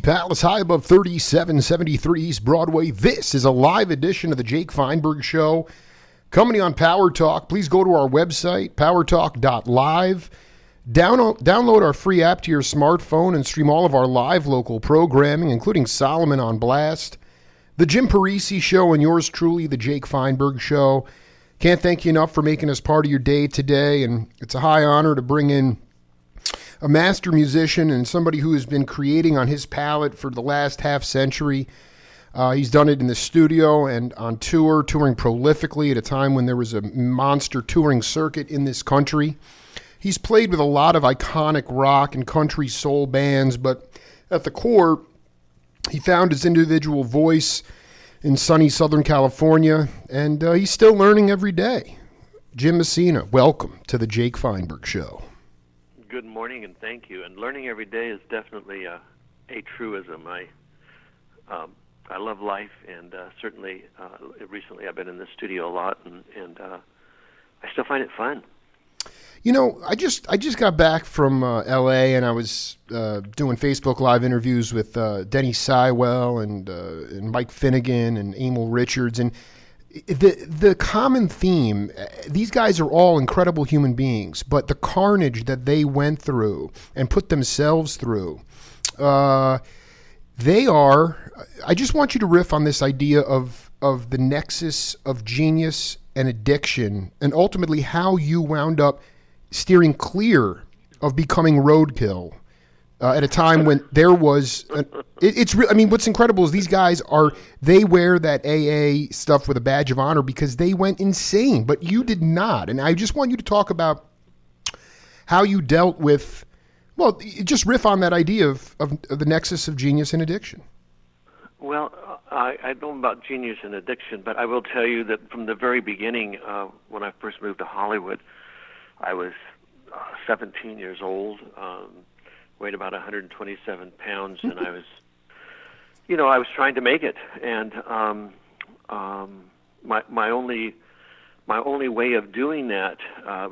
Palace high above 3773 East Broadway. This is a live edition of the Jake Feinberg Show. Coming on Power Talk, please go to our website, powertalk.live. Download our free app to your smartphone and stream all of our live local programming, including Solomon on Blast, the Jim Parisi Show, and yours truly, the Jake Feinberg Show. Can't thank you enough for making us part of your day today, and it's a high honor to bring in a master musician and somebody who has been creating on his palette for the last half century. He's done it in the studio and on tour, touring prolifically at a time when there was a monster touring circuit in this country. He's played with a lot of iconic rock and country soul bands, but at the core, he found his individual voice in sunny Southern California, and he's still learning every day. Jim Messina, welcome to the Jake Feinberg Show. Good morning, and thank you. And learning every day is definitely a truism. I love life, and certainly recently I've been in the studio a lot, and I still find it fun. You know, I just got back from L.A. and I was doing Facebook Live interviews with Denny Sywell and Mike Finnegan and Emil Richards, and the common theme, these guys are all incredible human beings, but the carnage that they went through and put themselves through, I just want you to riff on this idea of the nexus of genius and addiction, and ultimately how you wound up steering clear of becoming roadkill at a time when there was what's incredible is these guys they wear that AA stuff with a badge of honor because they went insane, but you did not. And I just want you to talk about how you dealt with, well, just riff on that idea of the nexus of genius and addiction. Well, I don't know about genius and addiction, but I will tell you that from the very beginning, when I first moved to Hollywood, I was 17 years old, weighed about 127 pounds, and I was trying to make it. And my only way of doing that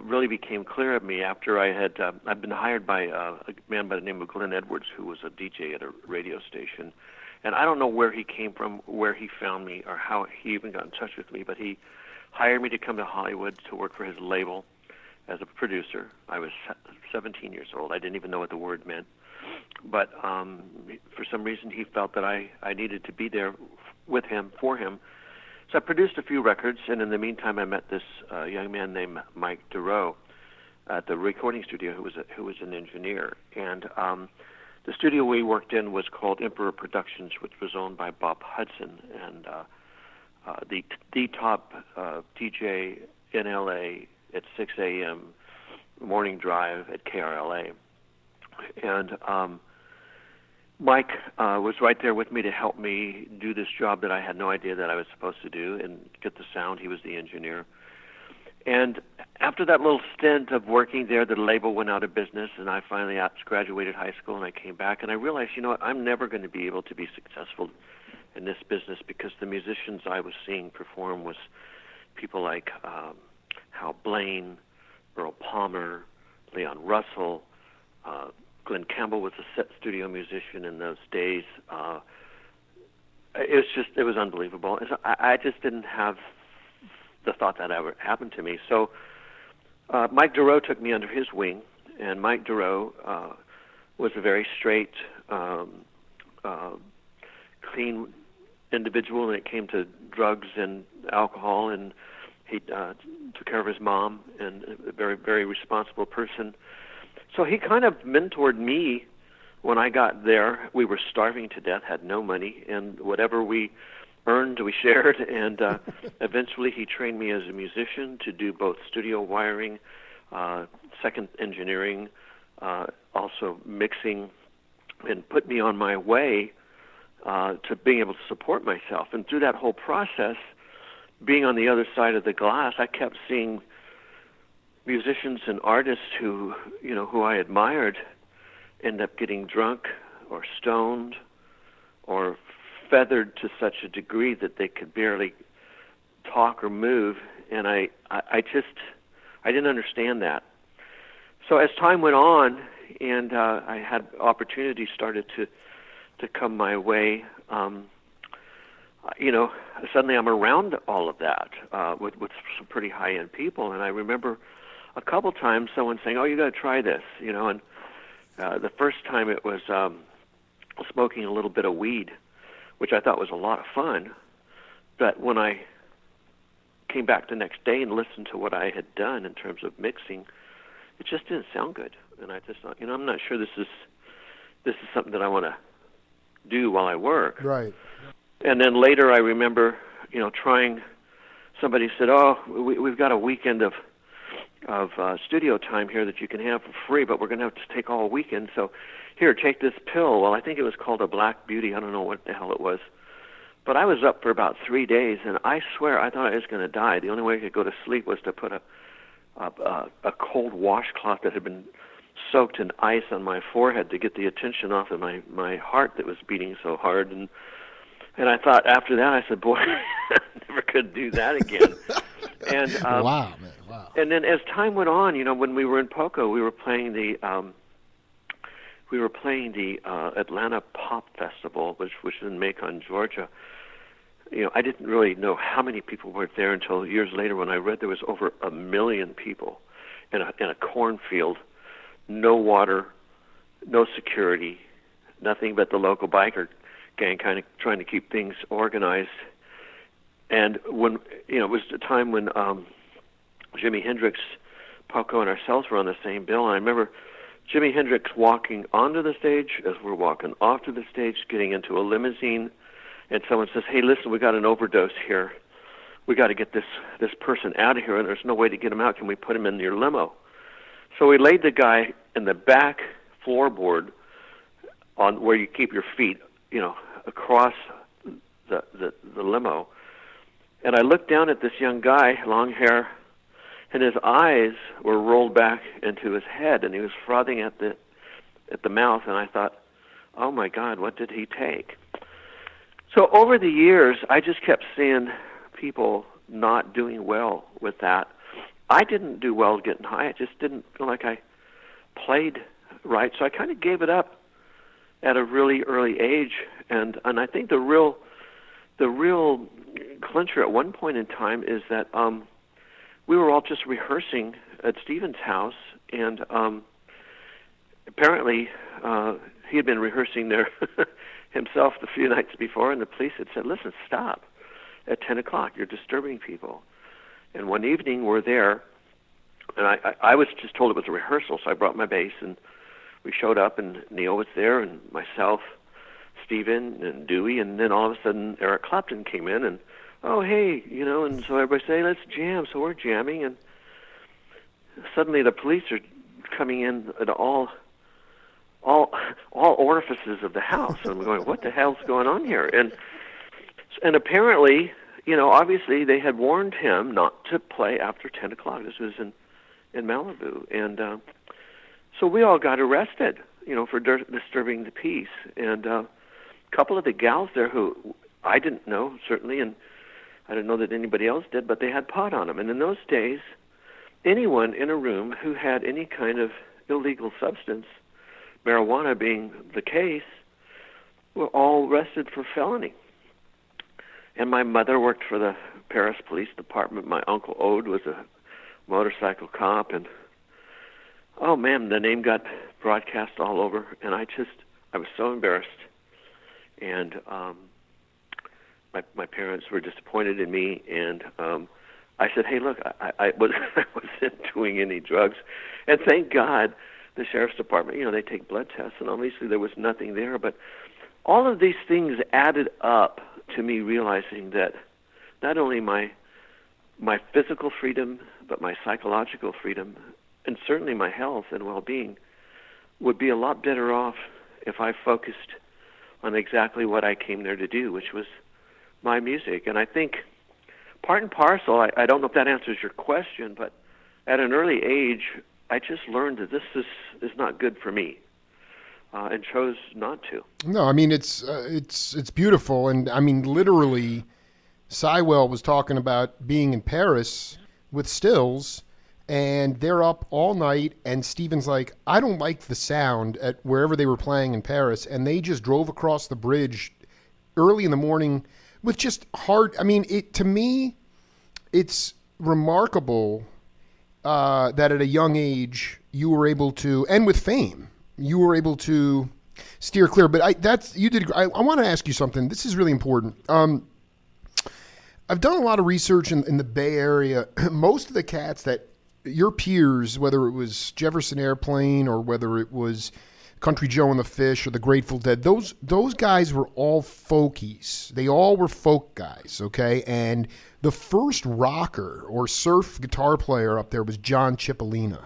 really became clear of me after I'd been hired by a man by the name of Glenn Edwards, who was a DJ at a radio station. And I don't know where he came from, where he found me, or how he even got in touch with me, but he hired me to come to Hollywood to work for his label as a producer. I was 17 years old. I didn't even know what the word meant. But for some reason, he felt that I needed to be there with him, for him. So I produced a few records, and in the meantime, I met this young man named Mike Durow at the recording studio who was an engineer. And the studio we worked in was called Emperor Productions, which was owned by Bob Hudson, and the top DJ in L.A. at 6 a.m. morning drive at KRLA. And Mike was right there with me to help me do this job that I had no idea that I was supposed to do and get the sound. He was the engineer. And after that little stint of working there, the label went out of business, and I finally graduated high school, and I came back, and I realized, you know what, I'm never going to be able to be successful in this business because the musicians I was seeing perform was people like Hal Blaine, Earl Palmer, Leon Russell, Glenn Campbell was a set studio musician in those days. It was unbelievable. I just didn't have the thought that ever happened to me. So Mike Durow took me under his wing, and Mike Durow was a very straight, clean individual when it came to drugs and alcohol, and he took care of his mom, and a very, very responsible person. So he kind of mentored me when I got there. We were starving to death, had no money, and whatever we earned, we shared. And eventually he trained me as a musician to do both studio wiring, second engineering, also mixing, and put me on my way to being able to support myself. And through that whole process, being on the other side of the glass, I kept seeing musicians and artists who I admired end up getting drunk or stoned or feathered to such a degree that they could barely talk or move, and I didn't understand that. So as time went on, and I had opportunities started to to come my way, you know, suddenly I'm around all of that with some pretty high-end people. And I remember a couple times someone saying, "Oh, you got to try this," you know. And the first time it was smoking a little bit of weed, which I thought was a lot of fun. But when I came back the next day and listened to what I had done in terms of mixing, it just didn't sound good. And I just thought, you know, I'm not sure this is something that I want to do while I work. Right. And then later I remember, you know, trying. Somebody said, "Oh, we've got a weekend of studio time here that you can have for free, but we're going to have to take all weekend. So here, take this pill." Well, I think it was called a Black Beauty. I don't know what the hell it was. But I was up for about 3 days, and I swear I thought I was going to die. The only way I could go to sleep was to put a cold washcloth that had been soaked in ice on my forehead to get the attention off of my heart that was beating so hard. And I thought after that, I said, boy, I never could do that again. And wow, man, wow. And then as time went on, you know, when we were in Poco, we were playing the Atlanta Pop Festival, which was in Macon, Georgia. You know, I didn't really know how many people were there until years later when I read there was over 1 million people in a cornfield, no water, no security, nothing but the local biker gang kind of trying to keep things organized. And when, you know, it was the time when Jimi Hendrix, Poco, and ourselves were on the same bill. And I remember Jimi Hendrix walking onto the stage as we're walking off to the stage, getting into a limousine, and someone says, "Hey, listen, we got an overdose here. We got to get this person out of here, and there's no way to get him out. Can we put him in your limo?" So we laid the guy in the back floorboard on where you keep your feet, you know, across the limo. And I looked down at this young guy, long hair, and his eyes were rolled back into his head, and he was frothing at the mouth. And I thought, oh my God, what did he take? So over the years, I just kept seeing people not doing well with that. I didn't do well getting high. I just didn't feel like I played right. So I kind of gave it up at a really early age. And I think the real clincher at one point in time is that we were all just rehearsing at Stephen's house, and apparently he had been rehearsing there himself the few nights before, and the police had said, "Listen, stop at 10 o'clock. You're disturbing people." And one evening we're there, and I was just told it was a rehearsal, so I brought my bass, and we showed up, and Neil was there, and myself, Stephen, and Dewey, and then all of a sudden Eric Clapton came in, and, oh, hey, you know, and so everybody say, let's jam. So we're jamming, and suddenly the police are coming in at all orifices of the house, and we're going, what the hell's going on here? And apparently, you know, obviously they had warned him not to play after 10 o'clock. This was in Malibu, and so we all got arrested, you know, for disturbing the peace. And a couple of the gals there who I didn't know, certainly, and I didn't know that anybody else did, but they had pot on them. And in those days, anyone in a room who had any kind of illegal substance, marijuana being the case, were all arrested for felony. And my mother worked for the Paris Police Department. My Uncle Ode was a motorcycle cop, and oh man, the name got broadcast all over, and I was so embarrassed. And my parents were disappointed in me, and I said, hey, look, I wasn't doing any drugs. And thank God the sheriff's department, you know, they take blood tests, and obviously there was nothing there. But all of these things added up to me realizing that not only my physical freedom, but my psychological freedom, and certainly my health and well-being, would be a lot better off if I focused on exactly what I came there to do, which was my music. And I think part and parcel, I don't know if that answers your question, but at an early age, I just learned that this is not good for me, and chose not to. No, I mean, it's beautiful. And I mean, literally, Sywell was talking about being in Paris with Stills, and they're up all night, and Steven's like, I don't like the sound at wherever they were playing in Paris, and they just drove across the bridge early in the morning with just hard. I mean, to me, it's remarkable that at a young age you were able to, and with fame, you were able to steer clear. But you did. I want to ask you something. This is really important. I've done a lot of research in the Bay Area. Most of the cats that your peers, whether it was Jefferson Airplane or whether it was Country Joe and the Fish or the Grateful Dead, those guys were all folkies. They all were folk guys, okay? And the first rocker or surf guitar player up there was John Cipollina.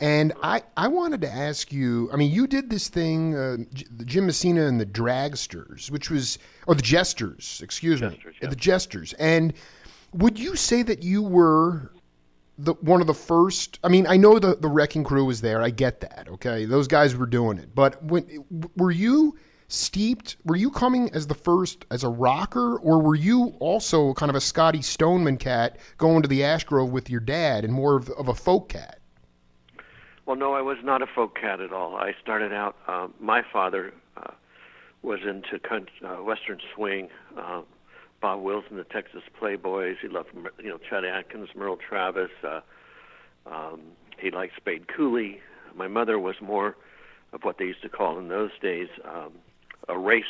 And I wanted to ask you, I mean, you did this thing, the Jim Messina and the Dragsters, which was, or the Jesters, excuse me. Yeah. The Jesters. And would you say that you were one of the first? I mean, I know the Wrecking Crew was there. I get that, okay? Those guys were doing it. But were you coming as the first as a rocker, or were you also kind of a Scotty Stoneman cat going to the Ash Grove with your dad and more of a folk cat? Well, no, I was not a folk cat at all. I started out, my father was into Western swing, Bob Wilson, the Texas Playboys. He loved, Chet Atkins, Merle Travis. He liked Spade Cooley. My mother was more of what they used to call in those days a race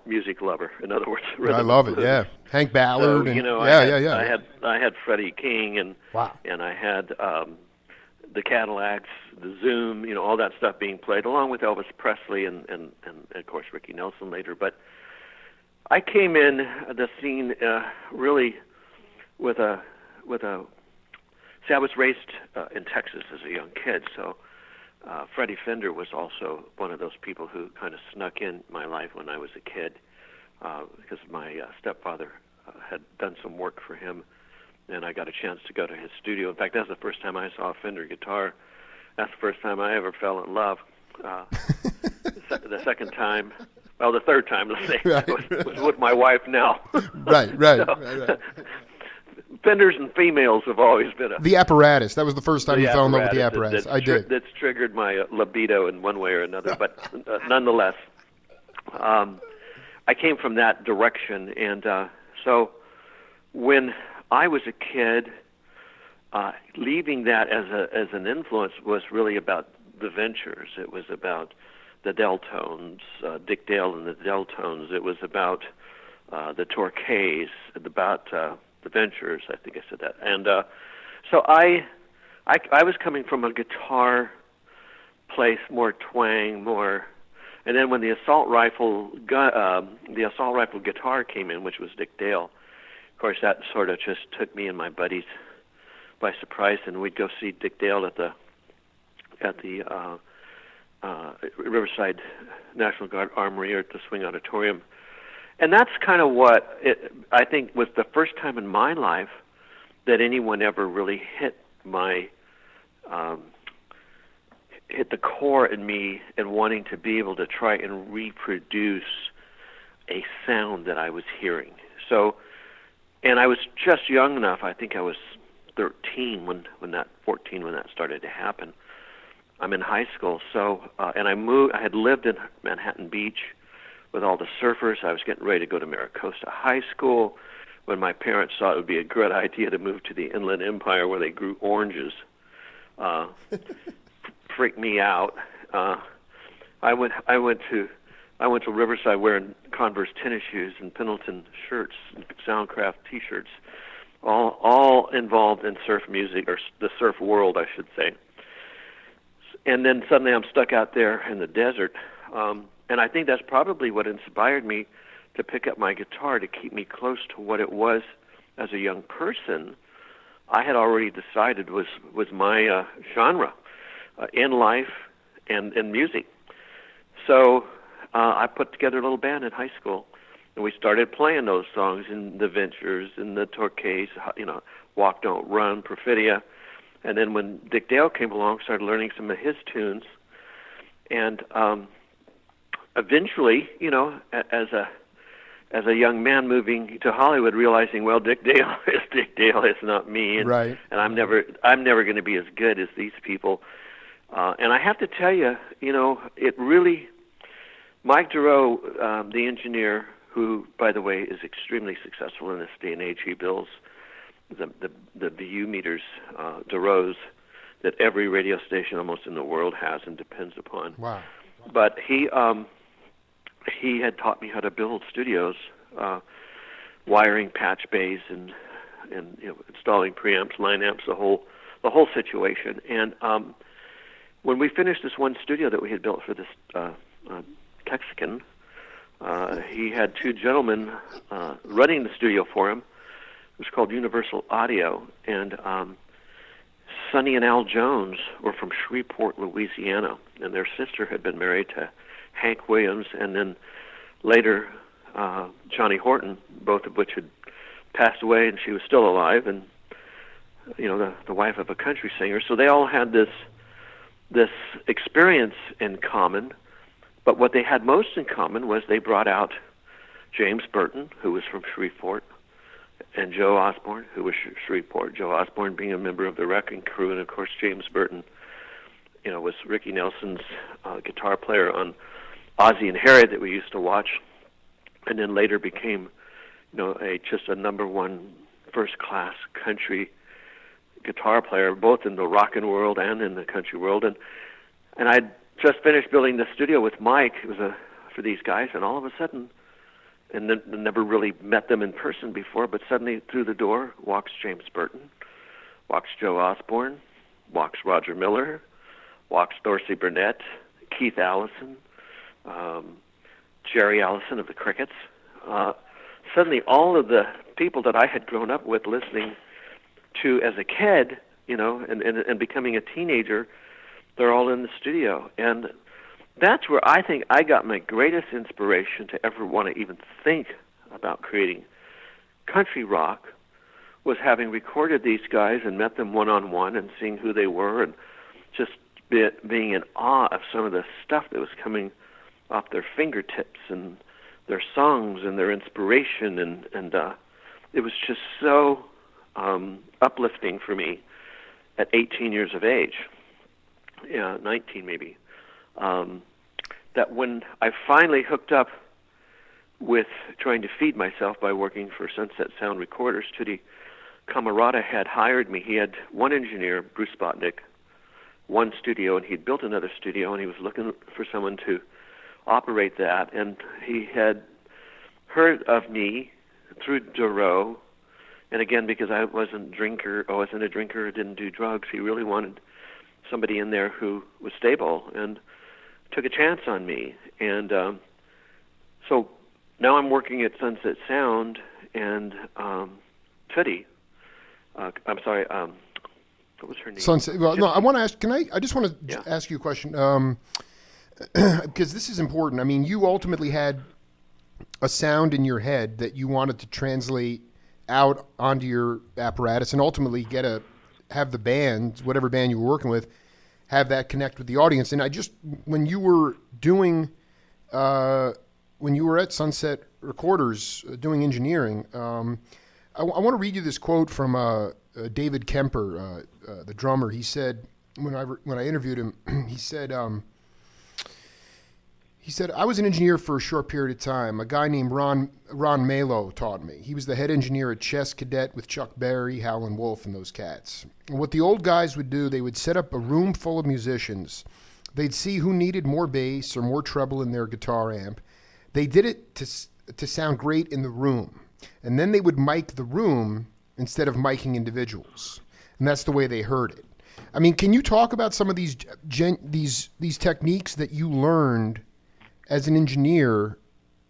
music lover. In other words, I love it. Yeah, Hank Ballard. So, I had Freddie King and wow. And I had the Cadillacs, the Zoom, all that stuff being played, along with Elvis Presley and of course Ricky Nelson later. But I came in the scene really with a. See, I was raised in Texas as a young kid, so Freddie Fender was also one of those people who kind of snuck in my life when I was a kid, because my stepfather had done some work for him, and I got a chance to go to his studio. In fact, that's the first time I saw a Fender guitar. That's the first time I ever fell in love. The second time, well, the third time, let's say, right. was with my wife now. Right. Fenders and females have always been the apparatus. That was the first time you fell in love with the apparatus. I did. That's triggered my libido in one way or another. But nonetheless, I came from that direction, and so when I was a kid, leaving that as an influence was really about the Ventures. It was about the Deltones, Dick Dale and the Deltones. It was about the Torquays, about the Ventures. I think I said that. And so I was coming from a guitar place, more twang, more. And then when the assault rifle guitar came in, which was Dick Dale, of course that sort of just took me and my buddies by surprise, and we'd go see Dick Dale at the Riverside National Guard Armory or at the Swing Auditorium. And that's kind of what I think was the first time in my life that anyone ever really hit the core in me and wanting to be able to try and reproduce a sound that I was hearing. So, and I was just young enough. I think I was 13 when that started to happen. I'm in high school, so and I moved. I had lived in Manhattan Beach with all the surfers. I was getting ready to go to Maricosta High School when my parents thought it would be a good idea to move to the Inland Empire where they grew oranges. Freaked me out. I went to Riverside wearing Converse tennis shoes and Pendleton shirts, and Soundcraft T-shirts, all involved in surf music, or the surf world, I should say. And then suddenly I'm stuck out there in the desert. And I think that's probably what inspired me to pick up my guitar, to keep me close to what it was as a young person I had already decided was my genre in life and in music. So I put together a little band in high school, and we started playing those songs in the Ventures, in the Torquays, Walk, Don't Run, Perfidia. And then when Dick Dale came along, started learning some of his tunes. And eventually, as as a young man moving to Hollywood, realizing, well, Dick Dale is Dick Dale, it's not me, and Right. and I'm never going to be as good as these people. And I have to tell you, it really, Mike Durow, the engineer, who, by the way, is extremely successful in this day and age. He builds the VU meters, Durows, that every radio station almost in the world has and depends upon. Wow. But he had taught me how to build studios, wiring patch bays and installing preamps, line amps, the whole situation. And when we finished this one studio that we had built for this Texican, he had two gentlemen running the studio for him. It was called Universal Audio, and Sonny and Al Jones were from Shreveport, Louisiana, and their sister had been married to Hank Williams, and then later Johnny Horton, both of which had passed away, and she was still alive, and the wife of a country singer. So they all had this experience in common, but what they had most in common was they brought out James Burton, who was from Shreveport, and Joe Osborne, who was Shreveport. Joe Osborne being a member of the Wrecking Crew, and of course James Burton, was Ricky Nelson's guitar player on Ozzie and Harriet that we used to watch, and then later became, just a number one first-class country guitar player, both in the rockin' world and in the country world. And I'd just finished building the studio with Mike. It was for these guys, and all of a sudden, and then never really met them in person before, but suddenly through the door walks James Burton, walks Joe Osborne, walks Roger Miller, walks Dorsey Burnett, Keith Allison, Jerry Allison of the Crickets. Suddenly all of the people that I had grown up with listening to as a kid, and becoming a teenager, they're all in the studio. And that's where I think I got my greatest inspiration to ever want to even think about creating country rock, was having recorded these guys and met them one-on-one and seeing who they were, and just being in awe of some of the stuff that was coming off their fingertips and their songs and their inspiration, and it was just so uplifting for me at 18 years of age, 19 maybe, that when I finally hooked up with trying to feed myself by working for Sunset Sound Recorders, Tutti Camarata had hired me. He had one engineer, Bruce Spotnick, one studio, and he'd built another studio, and he was looking for someone to operate that. And he had heard of me through Durow, and again, because I wasn't a drinker, didn't do drugs, he really wanted somebody in there who was stable, and took a chance on me. And so now I'm working at Sunset Sound, and Tutti, I'm sorry, what was her name? Sunset. Well, no, I want to ask. I just want to ask you a question, because this is important. I mean, you ultimately had a sound in your head that you wanted to translate out onto your apparatus, and ultimately have the band, whatever band you were working with, have that connect with the audience. And when you were doing, when you were at Sunset Recorders doing engineering, I want to read you this quote from David Kemper, the drummer. He said, when I interviewed him, he said, I was an engineer for a short period of time. A guy named Ron Malo taught me. He was the head engineer at Chess Cadet with Chuck Berry, Howlin' Wolf, and those cats. And what the old guys would do, they would set up a room full of musicians. They'd see who needed more bass or more treble in their guitar amp. They did it to sound great in the room. And then they would mic the room instead of miking individuals. And that's the way they heard it. I mean, can you talk about some of these techniques that you learned as an engineer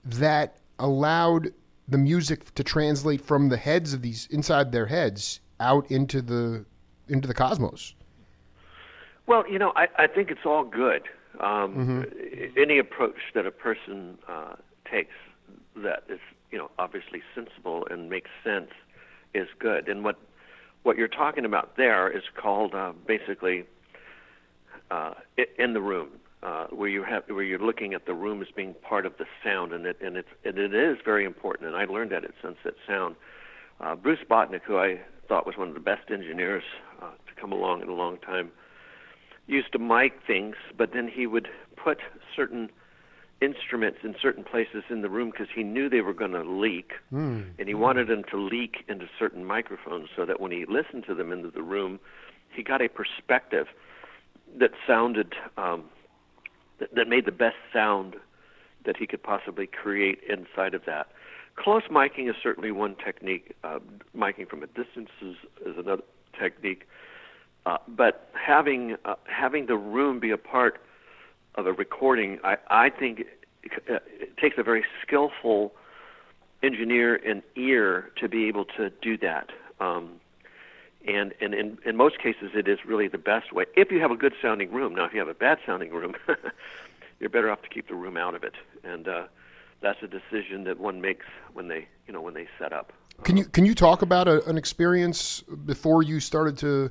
that allowed the music to translate from the heads of these, inside their heads, out into the cosmos? Well, I think it's all good. Any approach that a person takes that is, obviously sensible and makes sense is good. And what you're talking about there is called basically in the room. where you're looking at the room as being part of the sound, and it is very important. And I learned that at Sunset Sound. Bruce Botnick, who I thought was one of the best engineers to come along in a long time, used to mic things, but then he would put certain instruments in certain places in the room because he knew they were going to leak, and he wanted them to leak into certain microphones so that when he listened to them into the room, he got a perspective that sounded that made the best sound that he could possibly create inside of that. Close miking is certainly one technique. Miking from a distance is another technique. But having the room be a part of a recording, I think it takes a very skillful engineer and ear to be able to do that. And in most cases, it is really the best way. If you have a good sounding room. Now, if you have a bad sounding room, you're better off to keep the room out of it. And that's a decision that one makes when they set up. Can you talk about an experience before you started to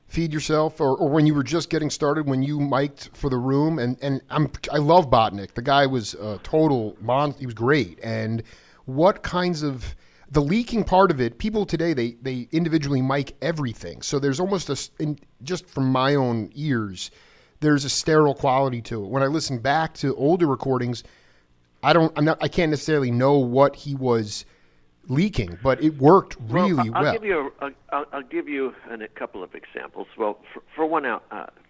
feed yourself, or when you were just getting started, when you mic'd for the room? And I love Botnick. The guy was a total he was great. And what kinds of the leaking part of it, people today, they individually mic everything. So there's almost just from my own ears, there's a sterile quality to it. When I listen back to older recordings, I can't necessarily know what he was leaking, but it worked really well. I'll give you a couple of examples. Well, for one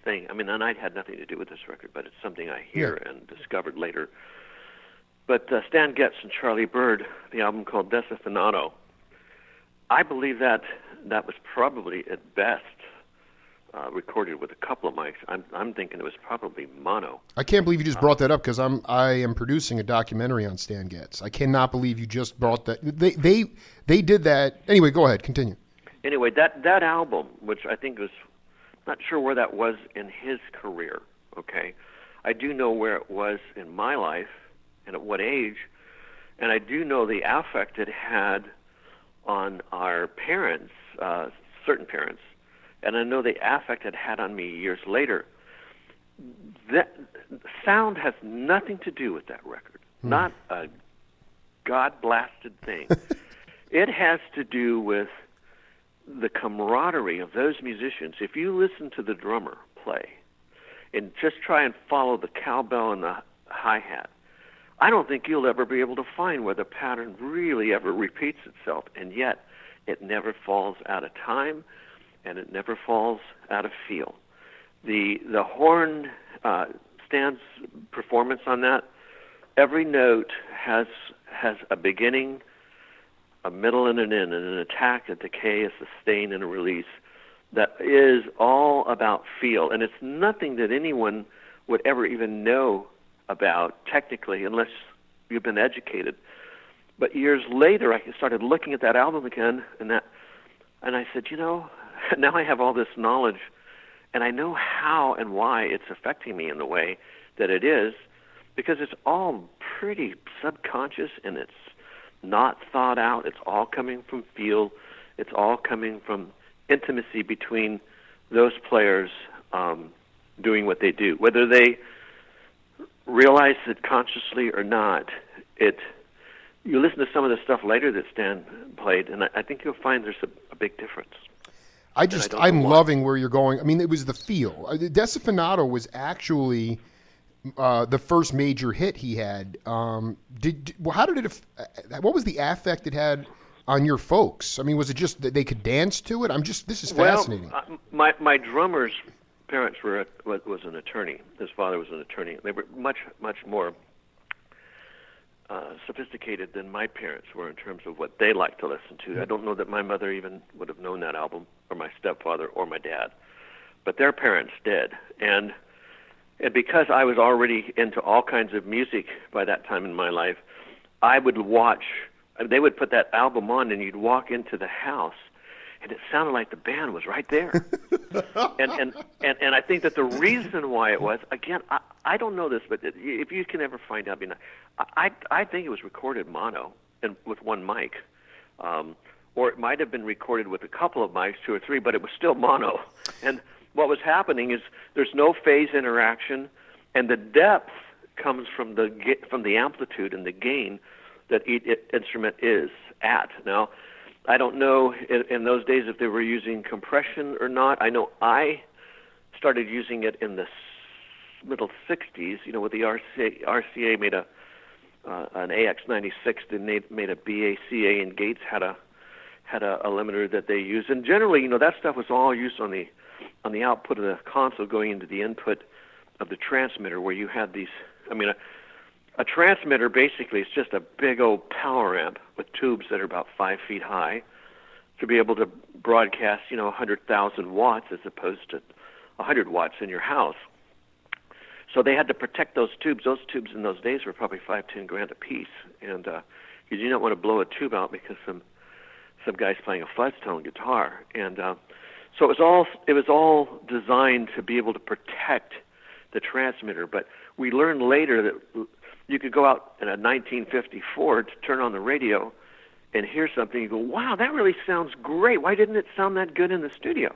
thing, I mean, and I had nothing to do with this record, but it's something I hear and discovered later. But Stan Getz and Charlie Bird, the album called Desafinado, I believe that was probably at best recorded with a couple of mics. I'm thinking it was probably mono. I can't believe you just brought that up because I am producing a documentary on Stan Getz. I cannot believe you just brought that. They did that. Anyway, go ahead, continue. Anyway, that album, which I think was, not sure where that was in his career. Okay, I do know where it was in my life and at what age, and I do know the affect it had on our parents, certain parents. And I know the affect it had on me years later. That sound has nothing to do with that record. Not a God-blasted thing. It has to do with the camaraderie of those musicians. If you listen to the drummer play and just try and follow the cowbell and the hi-hat, I don't think you'll ever be able to find where the pattern really ever repeats itself, and yet it never falls out of time, and it never falls out of feel. The horn Stan's performance on that, every note has a beginning, a middle, and an end, and an attack, a decay, a sustain, and a release that is all about feel. And it's nothing that anyone would ever even know about technically unless you've been educated. But years later, I started looking at that album again, and I said, now I have all this knowledge, and I know how and why it's affecting me in the way that it is, because it's all pretty subconscious, and it's not thought out. It's all coming from feel. It's all coming from intimacy between those players doing what they do. Whether they realize it consciously or not, you listen to some of the stuff later that Stan played, and I think you'll find there's a big difference. I'm loving where you're going. I mean, it was the feel. Desafinado was actually the first major hit he had. What was the affect it had on your folks? I mean, was it just that they could dance to it? This is fascinating. My drummer's parents was an attorney. His father was an attorney. They were much more sophisticated than my parents were in terms of what they liked to listen to. I don't know that my mother even would have known that album, or my stepfather, or my dad, but their parents did. And because I was already into all kinds of music by that time in my life, I would watch. They would put that album on, and you'd walk into the house, and it sounded like the band was right there. and I think that the reason why it was, again, I don't know this, but if you can ever find out, I think it was recorded mono and with one mic, or it might have been recorded with a couple of mics, 2 or 3, but it was still mono. And what was happening is there's no phase interaction. and the depth comes from the amplitude and the gain that each instrument is at. Now, I don't know in those days if they were using compression or not. I know I started using it in the middle 60s, with the RCA made an AX96, then they made a BACA, and Gates had a limiter that they used. And generally, that stuff was all used on the output of the console going into the input of the transmitter, where you had these, a transmitter basically is just a big old power amp with tubes that are about 5 feet high to be able to broadcast, 100,000 watts as opposed to 100 watts in your house. So they had to protect those tubes. Those tubes in those days were probably $5-10 a piece, and you do not want to blow a tube out because some guy's playing a fuzz tone guitar, and so it was all designed to be able to protect the transmitter. But we learned later that you could go out in a 1954 to turn on the radio and hear something. You go, wow, that really sounds great. Why didn't it sound that good in the studio?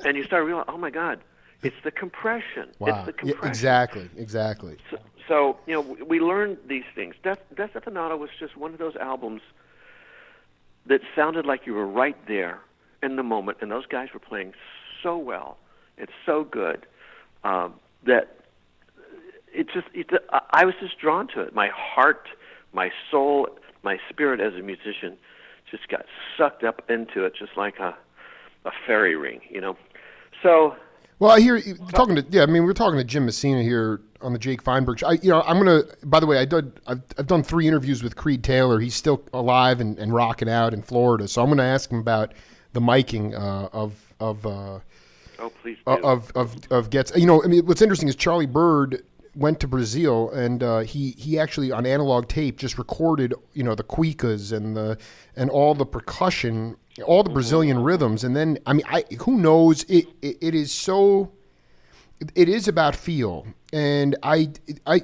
And you start realizing, oh my God, it's the compression. Wow. It's the compression. Yeah, exactly. So we learned these things. Death Affinata was just one of those albums that sounded like you were right there in the moment, and those guys were playing so well and so good that I was just drawn to it. My heart, my soul, my spirit as a musician just got sucked up into it, just like a fairy ring, So. Well, I hear you talking to we're talking to Jim Messina here on the Jake Feinberg show. I'm gonna. By the way, I've done 3 interviews with Creed Taylor. He's still alive and rocking out in Florida. So I'm gonna ask him about the miking of please do. of Gets. What's interesting is Charlie Bird went to Brazil and he actually on analog tape just recorded the cuicas and all the percussion, all the Brazilian rhythms, and then who knows, it is about feel. And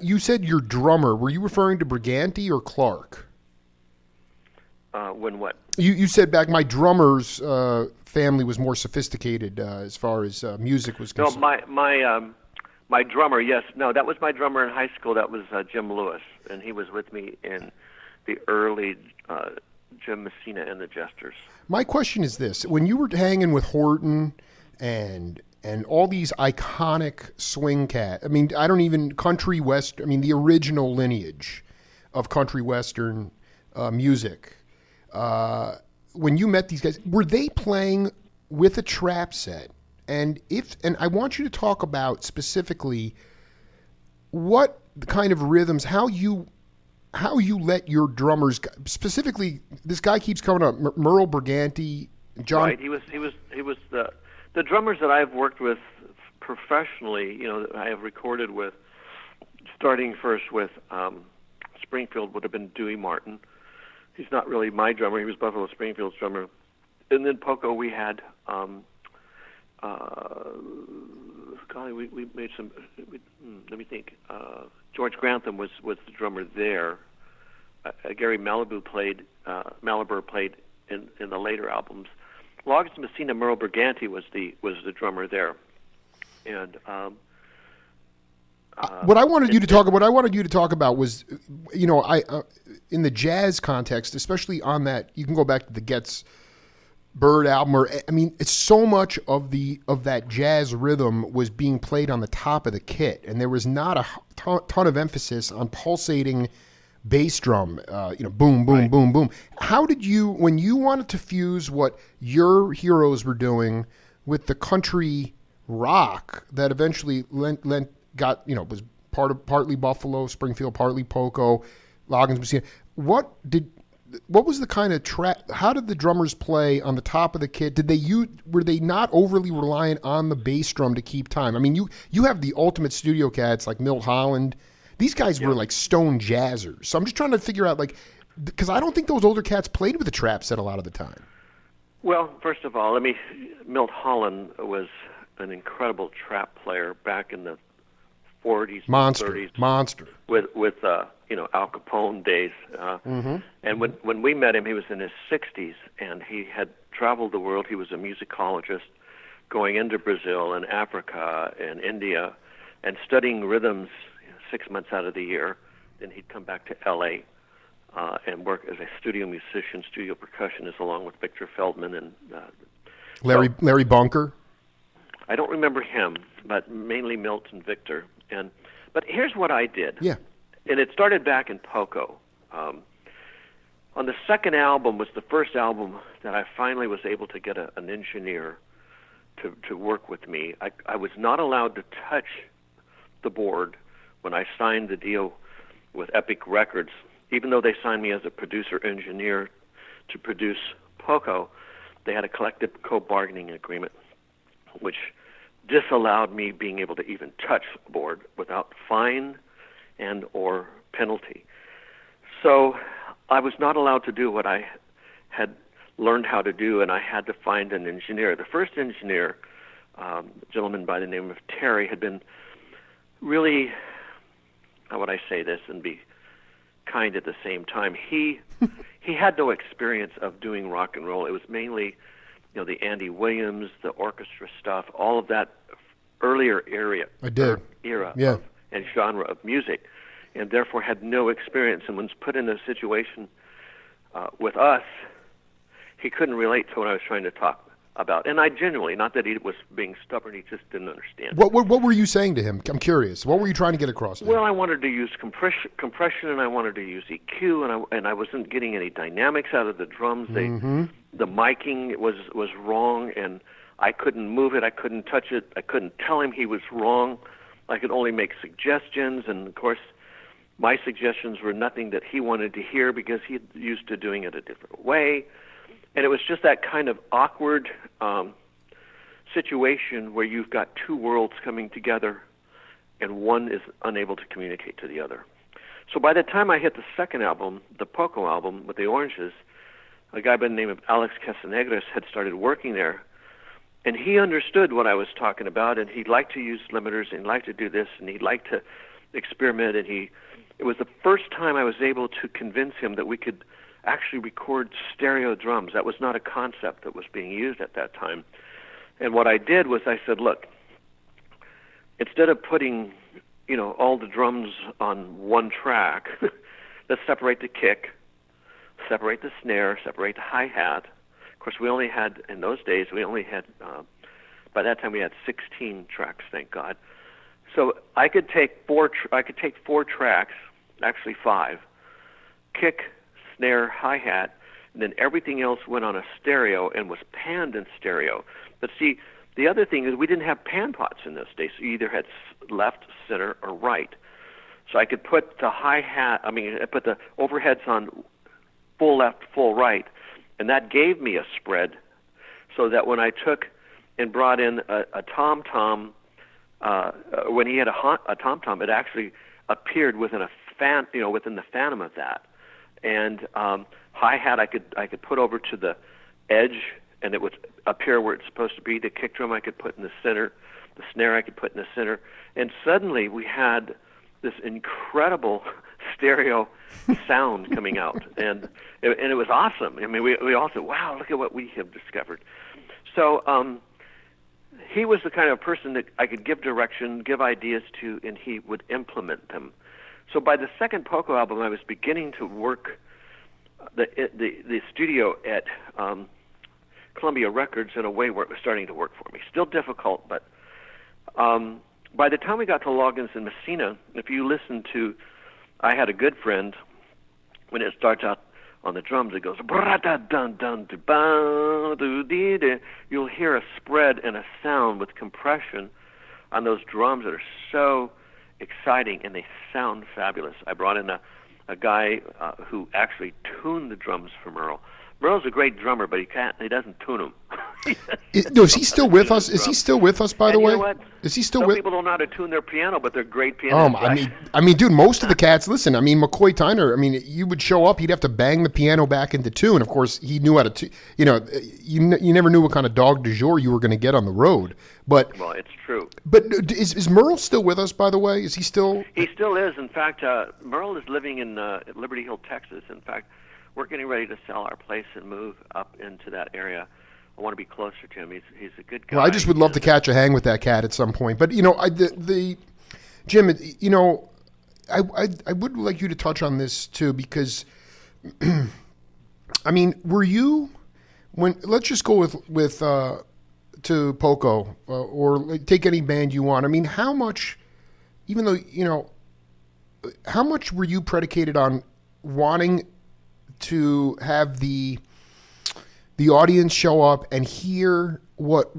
you said your drummer, were you referring to Briganti or Clark? When what? You said back my drummer's family was more sophisticated as far as music was concerned. No, my drummer, yes. No, that was my drummer in high school. That was Jim Lewis, and he was with me in the early Jim Messina and the Jesters. My question is this. When you were hanging with Horton and all these iconic swing cat, country western, the original lineage of country western music, when you met these guys, were they playing with a trap set? And I want you to talk about specifically what kind of rhythms, how you let your drummers, specifically this guy keeps coming up, Merle Briganti, John. Right, he was the drummers that I've worked with professionally. I have recorded with, starting first with Springfield would have been Dewey Martin. He's not really my drummer. He was Buffalo Springfield's drummer. And then Poco, we had. We made some. Let me think. George Grantham was the drummer there. Gary Malibu played in the later albums. Loggins, Messina, Merle Briganti was the drummer there, and what I wanted you to talk about was, in the jazz context, especially on that, you can go back to the Getz Bird album, it's so much of that jazz rhythm was being played on the top of the kit, and there was not a ton of emphasis on pulsating bass drum, boom, boom, right. boom, boom. How did you, when you wanted to fuse what your heroes were doing with the country rock that eventually was partly Buffalo Springfield, partly Poco, Loggins, Messina, what was the kind of track? How did the drummers play on the top of the kit? Were they not overly reliant on the bass drum to keep time? You have the ultimate studio cats like Milt Holland. These guys were like stone jazzers. So I'm just trying to figure out, because I don't think those older cats played with a trap set a lot of the time. Well, first of all, Milt Holland was an incredible trap player back in the 40s, 30s. Monster. With Al Capone days. And when we met him, he was in his 60s, and he had traveled the world. He was a musicologist going into Brazil and Africa and India, and studying rhythms 6 months out of the year. Then he'd come back to L.A. And work as a studio musician, studio percussionist, along with Victor Feldman and Larry Bunker. I don't remember him, but mainly Milt and Victor. But here's what I did. Yeah. And it started back in Poco. On the second album was the first album that I finally was able to get an engineer to work with me. I was not allowed to touch the board when I signed the deal with Epic Records. Even though they signed me as a producer-engineer to produce Poco, they had a collective co-bargaining agreement, which disallowed me being able to even touch a board without fine and or penalty. So I was not allowed to do what I had learned how to do, and I had to find an engineer. The first engineer, a gentleman by the name of Terry, had been really, how would I say this and be kind at the same time. He had no experience of doing rock and roll. It was mainly, the Andy Williams, the orchestra stuff, all of that earlier era Yeah. And genre of music, and therefore had no experience. And was put in a situation with us, he couldn't relate to what I was trying to talk about. And I genuinely, not that he was being stubborn, he just didn't understand. What were you saying to him? I'm curious. What were you trying to get across to him? Well, I wanted to use compression, and I wanted to use EQ, and I wasn't getting any dynamics out of the drums. The miking was wrong, and I couldn't move it. I couldn't touch it. I couldn't tell him he was wrong. I could only make suggestions, and of course, my suggestions were nothing that he wanted to hear because he's used to doing it a different way. And it was just that kind of awkward situation where you've got two worlds coming together and one is unable to communicate to the other. So by the time I hit the second album, the Poco album with the Oranges, a guy by the name of Alex Casanegras had started working there. And he understood what I was talking about, and he liked to use limiters, and he liked to do this, and he liked to experiment. And it was the first time I was able to convince him that we could actually record stereo drums. That was not a concept that was being used at that time. And what I did was I said, look, instead of putting, all the drums on one track, let's separate the kick, separate the snare, separate the hi-hat. Of course, in those days, by that time we had 16 tracks, thank God. So I could take four tracks, actually 5, kick, snare, hi-hat, and then everything else went on a stereo and was panned in stereo. But see, the other thing is we didn't have pan pots in those days. So you either had left, center, or right. So I could put the I put the overheads on full left, full right, and that gave me a spread so that when I took and brought in a tom-tom, when he had a tom-tom, it actually appeared within within the phantom of that. And hi-hat I could put over to the edge, and it would appear where it's supposed to be. The kick drum I could put in the center. The snare I could put in the center. And suddenly we had this incredible stereo sound coming out. And it was awesome. I mean, we all said, wow, look at what we have discovered. So he was the kind of person that I could give direction, give ideas to, and he would implement them. So by the second Poco album, I was beginning to work the studio at Columbia Records in a way where it was starting to work for me. Still difficult, but by the time we got to Loggins and Messina, if you listen to I Had a Good Friend, when it starts out on the drums, it goes, you'll hear a spread and a sound with compression on those drums that are so exciting, and they sound fabulous. I brought in a guy who actually tuned the drums for Merle. Merle's a great drummer, but he doesn't tune them. Is he still with us? Is he still with us, by the way? You know what? Is he still Some with? people don't know how to tune their piano, but they're great pianists. I mean, dude, most of the cats, listen, I mean, McCoy Tyner, I mean, you would show up, he'd have to bang the piano back into tune. Of course, he knew how to, you never knew what kind of dog du jour you were going to get on the road. But well, it's true. But is Merle still with us, by the way? Is he still? He still is. In fact, Merle is living in Liberty Hill, Texas. In fact, we're getting ready to sell our place and move up into that area. I want to be closer to him. He's a good guy. Well, I just would love to catch a hang with that cat at some point. But Jim, I would like you to touch on this too, because I mean, were you let's just go with to Poco or take any band you want. I mean, how much, even though how much were you predicated on wanting to have the audience show up and hear what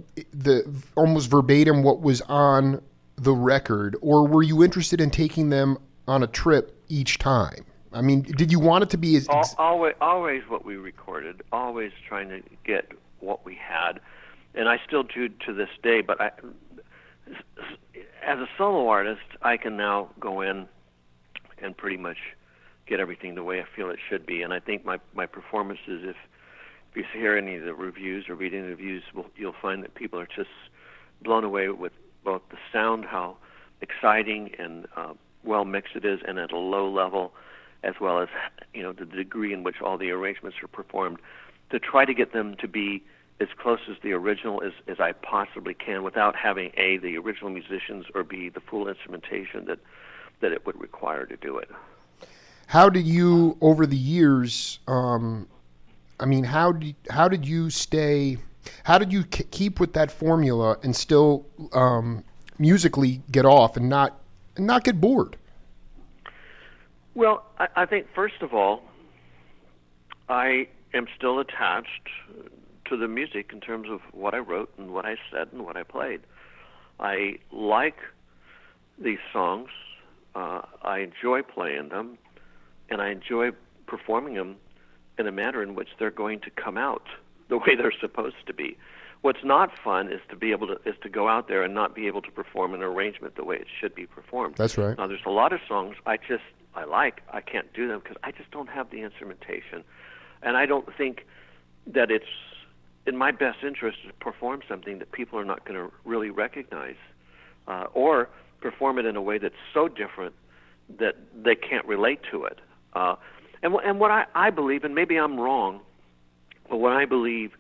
almost verbatim what was on the record, or were you interested in taking them on a trip each time? I mean, did you want it to be always what we recorded, always trying to get what we had, and I still do to this day. But as a solo artist, I can now go in and pretty much get everything the way I feel it should be. And I think my performances, if you hear any of the reviews or read any reviews, you'll find that people are just blown away with both the sound, how exciting and well mixed it is, and at a low level, as well as the degree in which all the arrangements are performed, to try to get them to be as close as the original as I possibly can, without having A, the original musicians, or B, the full instrumentation that it would require to do it. How did you, over the years, how did you keep with that formula and still musically get off and not get bored? Well, I think, first of all, I am still attached to the music in terms of what I wrote and what I said and what I played. I like these songs. I enjoy playing them, and I enjoy performing them in a manner in which they're going to come out the way they're supposed to be. What's not fun is to go out there and not be able to perform an arrangement the way it should be performed. That's right. Now, there's a lot of songs I can't do them because I just don't have the instrumentation, and I don't think that it's in my best interest to perform something that people are not going to really recognize, or perform it in a way that's so different that they can't relate to it. And what I believe, and maybe I'm wrong, but what I believe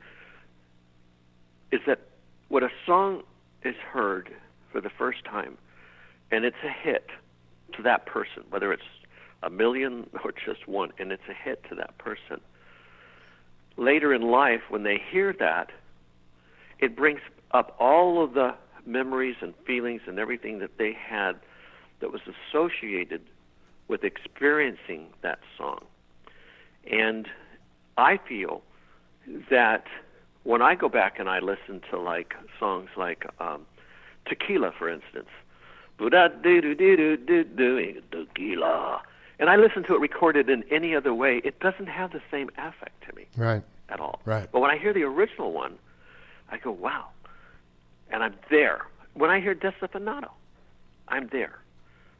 is that when a song is heard for the first time and it's a hit to that person, whether it's a million or just one, and it's a hit to that person, later in life when they hear that, it brings up all of the memories and feelings and everything that they had that was associated with experiencing that song. And I feel that when I go back and I listen to songs like Tequila, for instance, tequila, and I listen to it recorded in any other way, it doesn't have the same affect to me, right, at all. Right. But when I hear the original one, I go, wow, and I'm there. When I hear Desafinado, I'm there.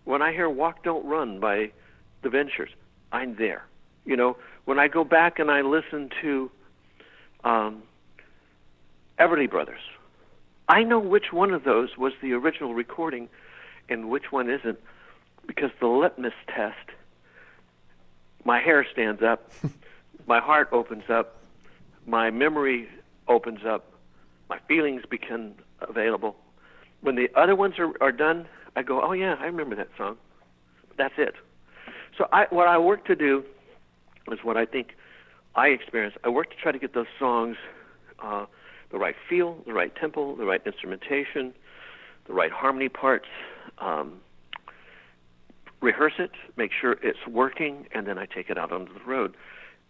When I hear Walk Don't Run by The Ventures, I'm there. When I go back and I listen to Everly Brothers, I know which one of those was the original recording and which one isn't, because the litmus test, my hair stands up, my heart opens up, my memory opens up, my feelings become available. When the other ones are done, I go, oh yeah, I remember that song. That's it. So what I work to do is what I think I experience. I work to try to get those songs the right feel, the right tempo, the right instrumentation, the right harmony parts, rehearse it, make sure it's working, and then I take it out onto the road.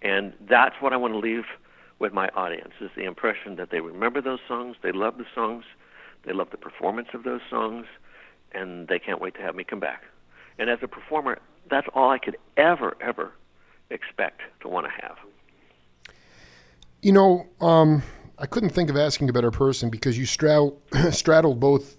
And that's what I want to leave with my audience, is the impression that they remember those songs, they love the songs, they love the performance of those songs, and they can't wait to have me come back. And as a performer, that's all I could ever expect to want to have. I couldn't think of asking a better person, because you straddled both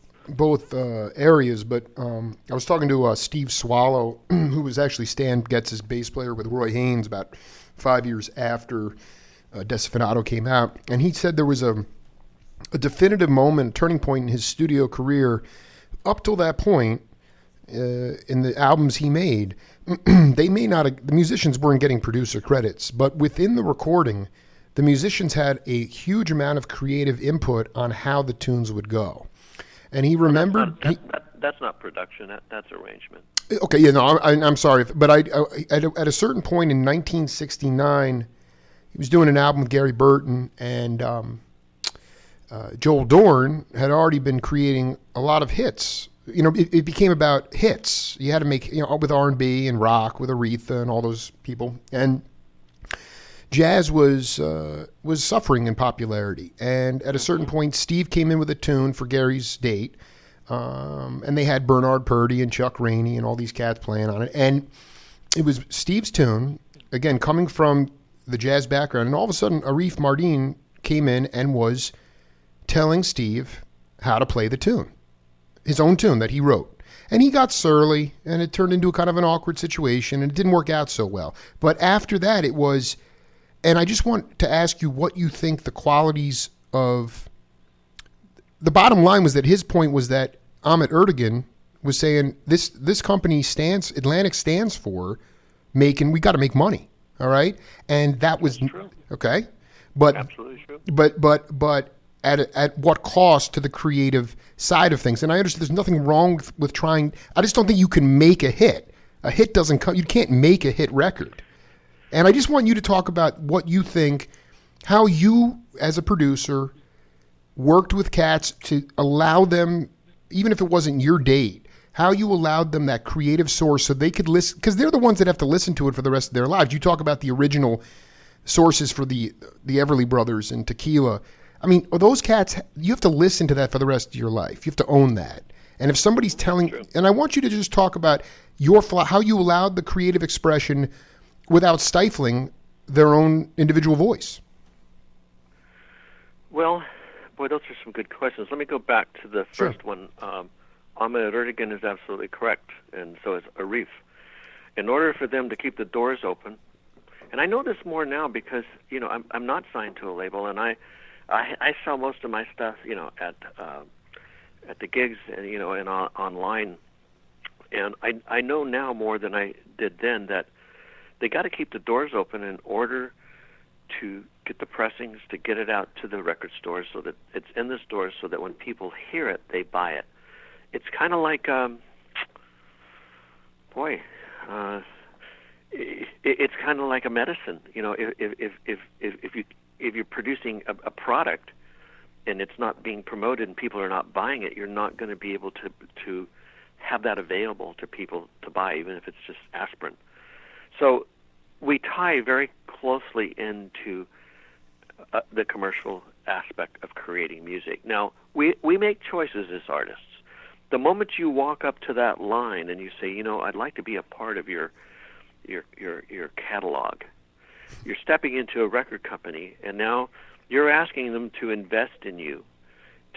areas. But I was talking to Steve Swallow, who was actually Stan Getz's bass player with Roy Haynes about 5 years after Desafinado came out, and he said there was a definitive moment, turning point in his studio career. Up till that point, in the albums he made, the musicians weren't getting producer credits, but within the recording, the musicians had a huge amount of creative input on how the tunes would go. And he remembered... that's not production. That's arrangement. Okay, yeah, no, I'm sorry, but at a certain point in 1969, he was doing an album with Gary Burton, and Joel Dorn had already been creating a lot of hits. You know, it became about hits. You had to make, you know, with R&B and rock with Aretha and all those people, and jazz was suffering in popularity. And at a certain point, Steve came in with a tune for Gary's date, and they had Bernard Purdie and Chuck Rainey and all these cats playing on it. And it was Steve's tune, again, coming from the jazz background. And all of a sudden, Arif Mardin came in and was telling Steve how to play the tune, his own tune that he wrote. And he got surly, and it turned into a kind of an awkward situation, and it didn't work out so well. But after that, it was, and I just want to ask you what you think the qualities of, the bottom line was that his point was that Ahmet Ertegun was saying this company Atlantic stands for making, we got to make money, all right? And that was true. Okay, but Absolutely true. But at what cost to the creative side of things? And I understand there's nothing wrong with trying. I just don't think you can make a hit. A hit doesn't come. You can't make a hit record. And I just want you to talk about what you think, how you as a producer worked with cats to allow them, even if it wasn't your date, how you allowed them that creative source so they could listen, because they're the ones that have to listen to it for the rest of their lives. You talk about the original sources for the Everly Brothers and Tequila. I mean, those cats, you have to listen to that for the rest of your life. You have to own that. And if somebody's telling, and I want you to just talk about how you allowed the creative expression without stifling their own individual voice. Well, boy, those are some good questions. Let me go back to the first one. Ahmet Ertegun is absolutely correct, and so is Arif. In order for them to keep the doors open, and I know this more now because, you know, I'm not signed to a label, and I sell most of my stuff, you know, at the gigs, and, you know, and online. And I know now more than I did then that they got to keep the doors open in order to get the pressings, to get it out to the record stores so that it's in the stores so that when people hear it, they buy it. It's kind of like, it's kind of like a medicine. You know, if you're producing a product and it's not being promoted and people are not buying it, you're not going to be able to have that available to people to buy, even if it's just aspirin. So we tie very closely into the commercial aspect of creating music. Now, we make choices as artists. The moment you walk up to that line and you say, you know, I'd like to be a part of your catalog, you're stepping into a record company, and now you're asking them to invest in you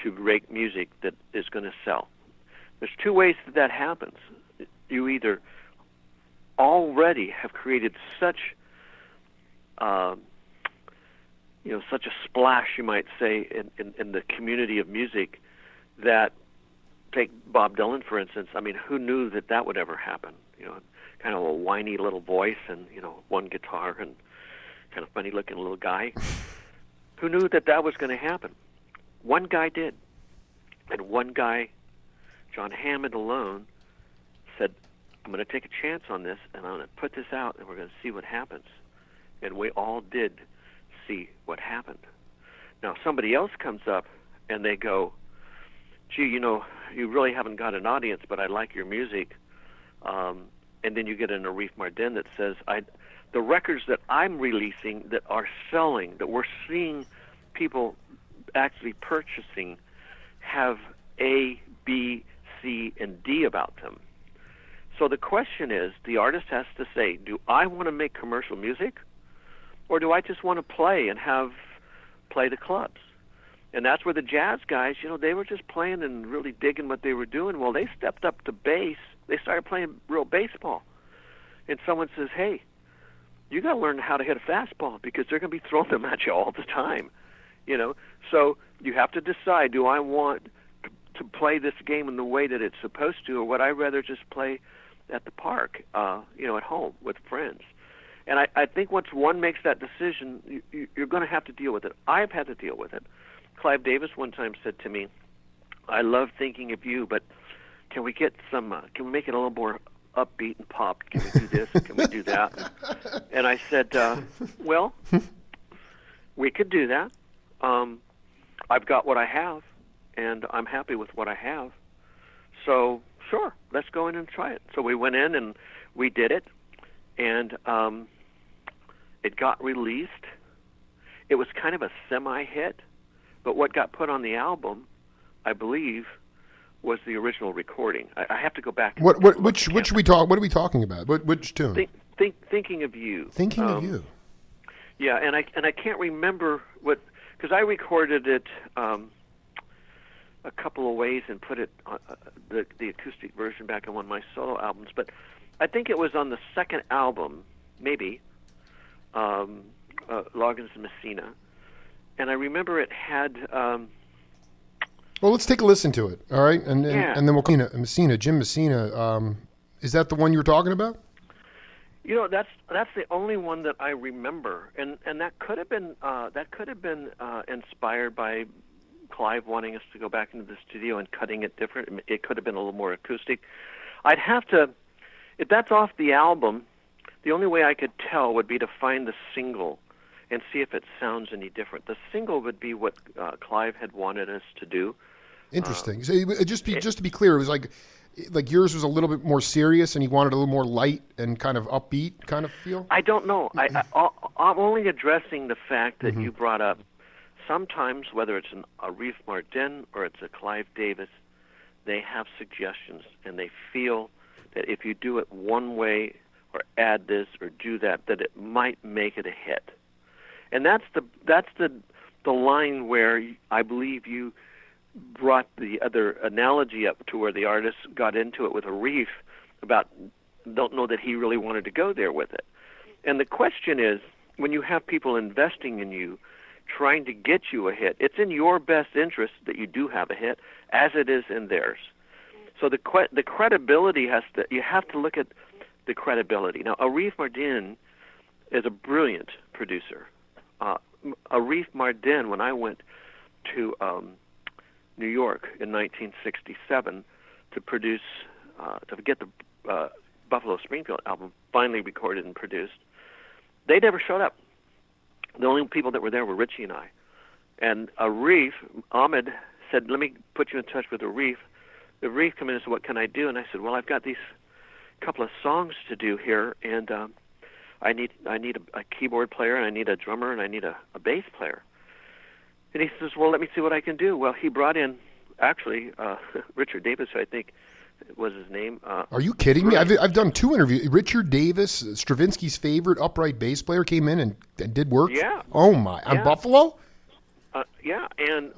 to make music that is going to sell. There's two ways that happens. You either already have created such such a splash, you might say, in the community of music that, take Bob Dylan, for instance. I mean, who knew that would ever happen? You know, kind of a whiny little voice and, you know, one guitar and kind of funny-looking little guy. Who knew that was going to happen? One guy did. And one guy, John Hammond alone, said, I'm going to take a chance on this, and I'm going to put this out, and we're going to see what happens. And we all did see what happened. Now, somebody else comes up, and they go, gee, you know, you really haven't got an audience, but I like your music. And then you get an Arif Mardin that says, the records that I'm releasing that are selling, that we're seeing people actually purchasing, have A, B, C, and D about them. So the question is, the artist has to say, do I want to make commercial music, or do I just want to play the clubs? And that's where the jazz guys, you know, they were just playing and really digging what they were doing. Well, they stepped up to bass. They started playing real baseball. And someone says, hey, you got to learn how to hit a fastball because they're going to be throwing them at you all the time. You know, so you have to decide, do I want to play this game in the way that it's supposed to, or would I rather just play at the park, you know, at home with friends? And I think once one makes that decision, you're going to have to deal with it. I've had to deal with it. Clive Davis one time said to me, I love thinking of you, but can we get some? Can we make it a little more upbeat and pop? Can we do this? Can we do that? And I said, well, we could do that. I've got what I have, and I'm happy with what I have. So sure, let's go in and try it. So we went in and we did it, and it got released. It was kind of a semi-hit, but what got put on the album, I believe, was the original recording. I have to go back. Which we talk? What are we talking about? Which tune? Thinking of You. Thinking of You. Yeah, and I can't remember what, because I recorded it a couple of ways and put it on the acoustic version back on one of my solo albums. But I think it was on the second album, maybe, Loggins and Messina, and I remember it had. Well, let's take a listen to it, all right? And then we'll Messina, Jim Messina. Is that the one you're talking about? You know, that's the only one that I remember, and that could have been inspired by Clive wanting us to go back into the studio and cutting it different. It could have been a little more acoustic. I'd have to, if that's off the album, the only way I could tell would be to find the single and see if it sounds any different. The single would be what Clive had wanted us to do. Interesting. So just to be clear, it was like yours was a little bit more serious, and he wanted a little more light and kind of upbeat kind of feel. I don't know. I'm only addressing the fact that you brought up. Sometimes, whether it's a Reef Martin or it's a Clive Davis, they have suggestions, and they feel that if you do it one way or add this or do that, that it might make it a hit. And that's the line where I believe you brought the other analogy up to where the artist got into it with a Reef about don't know that he really wanted to go there with it. And the question is, when you have people investing in you, trying to get you a hit, it's in your best interest that you do have a hit, as it is in theirs. So the credibility you have to look at the credibility. Now, Arif Mardin is a brilliant producer. Arif Mardin, when I went to New York in 1967 to produce, to get the Buffalo Springfield album finally recorded and produced, they never showed up. The only people that were there were Richie and I. And Arif, Ahmed, said, let me put you in touch with Arif. The Arif came in and said, what can I do? And I said, well, I've got these couple of songs to do here, and I need a keyboard player, and I need a drummer, and I need a bass player. And he says, well, let me see what I can do. Well, he brought in, actually, Richard Davis, I think was his name. Are you kidding me? I've done 2 interviews. Richard Davis, Stravinsky's favorite upright bass player, came in and did work. Yeah. Oh my! On Buffalo. Yeah, and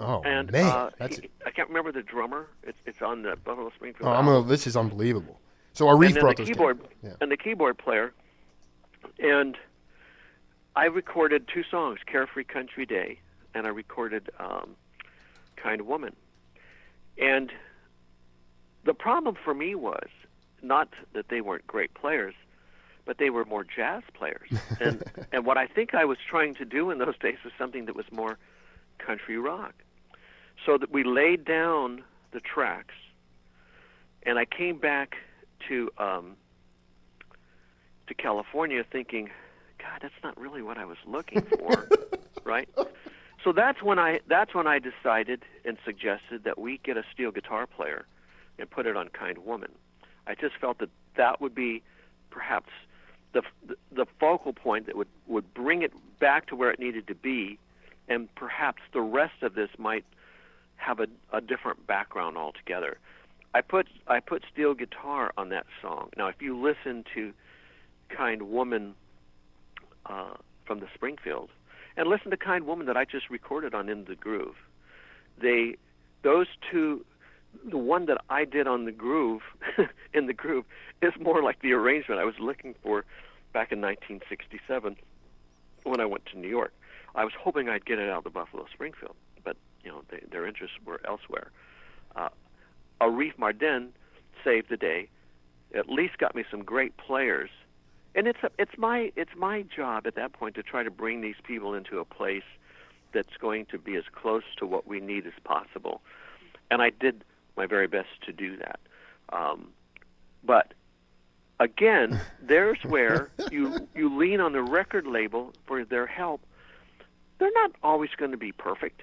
man, I can't remember the drummer. It's on the Buffalo Springfield. This is unbelievable. So Arif brought the keyboard player, and I recorded 2 songs, "Carefree Country Day," and I recorded "Kind Woman," and the problem for me was not that they weren't great players, but they were more jazz players. And what I think I was trying to do in those days was something that was more country rock. So that we laid down the tracks, and I came back to California thinking, God, that's not really what I was looking for, right? So that's when I decided and suggested that we get a steel guitar player and put it on Kind Woman. I just felt that would be perhaps the focal point that would bring it back to where it needed to be, and perhaps the rest of this might have a different background altogether. I put steel guitar on that song. Now, if you listen to Kind Woman from the Springfield, and listen to Kind Woman that I just recorded on In the Groove, those two. The one that I did on the groove, in the groove, is more like the arrangement I was looking for back in 1967 when I went to New York. I was hoping I'd get it out of the Buffalo Springfield, but their interests were elsewhere. Arif Mardin saved the day. At least got me some great players, and it's my job at that point to try to bring these people into a place that's going to be as close to what we need as possible, and I did my very best to do that. But again, there's where you lean on the record label for their help. They're not always going to be perfect.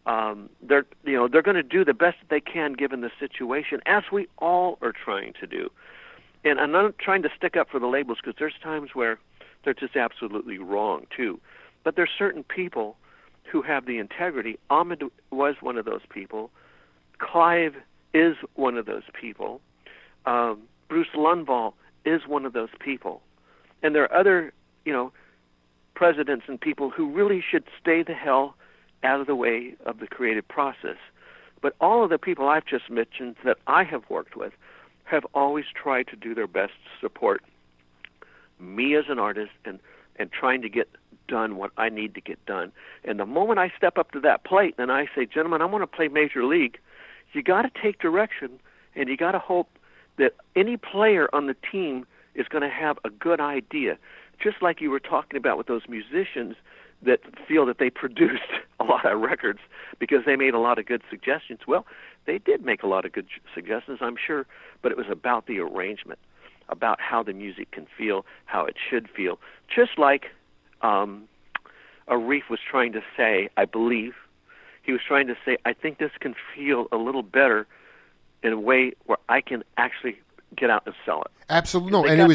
They're going to do the best that they can given the situation, as we all are trying to do. And I'm not trying to stick up for the labels, because there's times where they're just absolutely wrong too. But there's certain people who have the integrity. Ahmed was one of those people. Clive is one of those people. Bruce Lundvall is one of those people. And there are other, presidents and people who really should stay the hell out of the way of the creative process. But all of the people I've just mentioned that I have worked with have always tried to do their best to support me as an artist and trying to get done what I need to get done. And the moment I step up to that plate and I say, gentlemen, I want to play Major League, you got to take direction, and you got to hope that any player on the team is going to have a good idea. Just like you were talking about with those musicians that feel that they produced a lot of records because they made a lot of good suggestions. Well, they did make a lot of good suggestions, I'm sure, but it was about the arrangement, about how the music can feel, how it should feel. Just like Arif was trying to say, I believe, he was trying to say, I think this can feel a little better in a way where I can actually get out and sell it. Absolutely. No, and it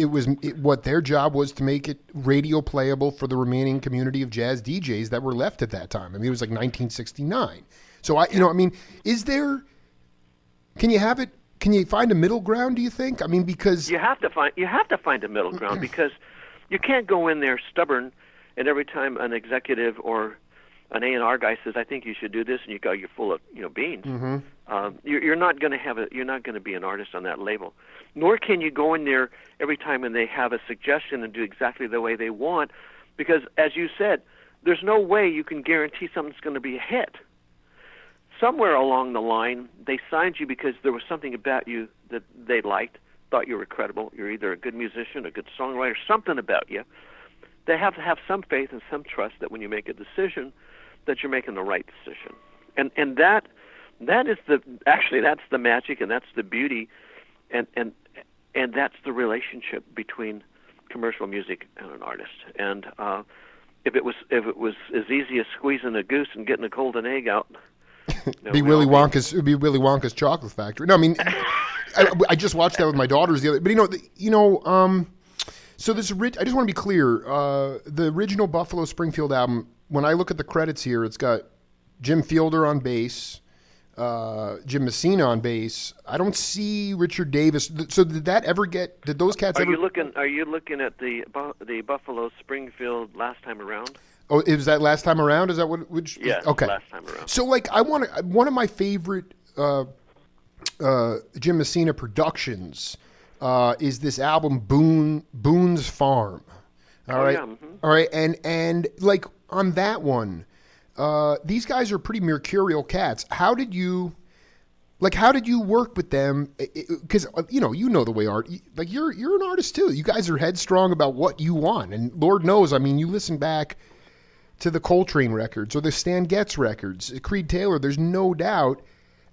was what their job was, to make it radio playable for the remaining community of jazz DJs that were left at that time. I mean, it was like 1969. So is there, can you find a middle ground, do you think? I mean, because you have to find a middle ground, because you can't go in there stubborn, and every time an executive or an A&R guy says, I think you should do this, and you're full of beans. Mm-hmm. You're not going to be an artist on that label. Nor can you go in there every time when they have a suggestion and do exactly the way they want, because as you said, there's no way you can guarantee something's going to be a hit. Somewhere along the line, they signed you because there was something about you that they liked, thought you were credible. You're either a good musician, a good songwriter, something about you. They have to have some faith and some trust that when you make a decision, that you're making the right decision. And that is that's the magic, and that's the beauty, and that's the relationship between commercial music and an artist. And if it was as easy as squeezing a goose and getting a golden egg out, it'd be Willy Wonka's Chocolate Factory. No, I mean, I just watched that with my daughters the other. But so this I just want to be clear. The original Buffalo Springfield album, when I look at the credits here, it's got Jim Fielder on bass, Jim Messina on bass. I don't see Richard Davis. So did those cats ever? Are you looking at the Buffalo Springfield last time around? Oh, is that last time around? Is that what? Yeah. Okay. Last time around. So one of my favorite Jim Messina productions is this album Boone's Farm. All right. Yeah. Mm-hmm. All right. And like on that one, these guys are pretty mercurial cats. How did you work with them? Because you know the way art. Like you're an artist too. You guys are headstrong about what you want, and Lord knows, I mean, you listen back to the Coltrane records or the Stan Getz records, Creed Taylor. There's no doubt.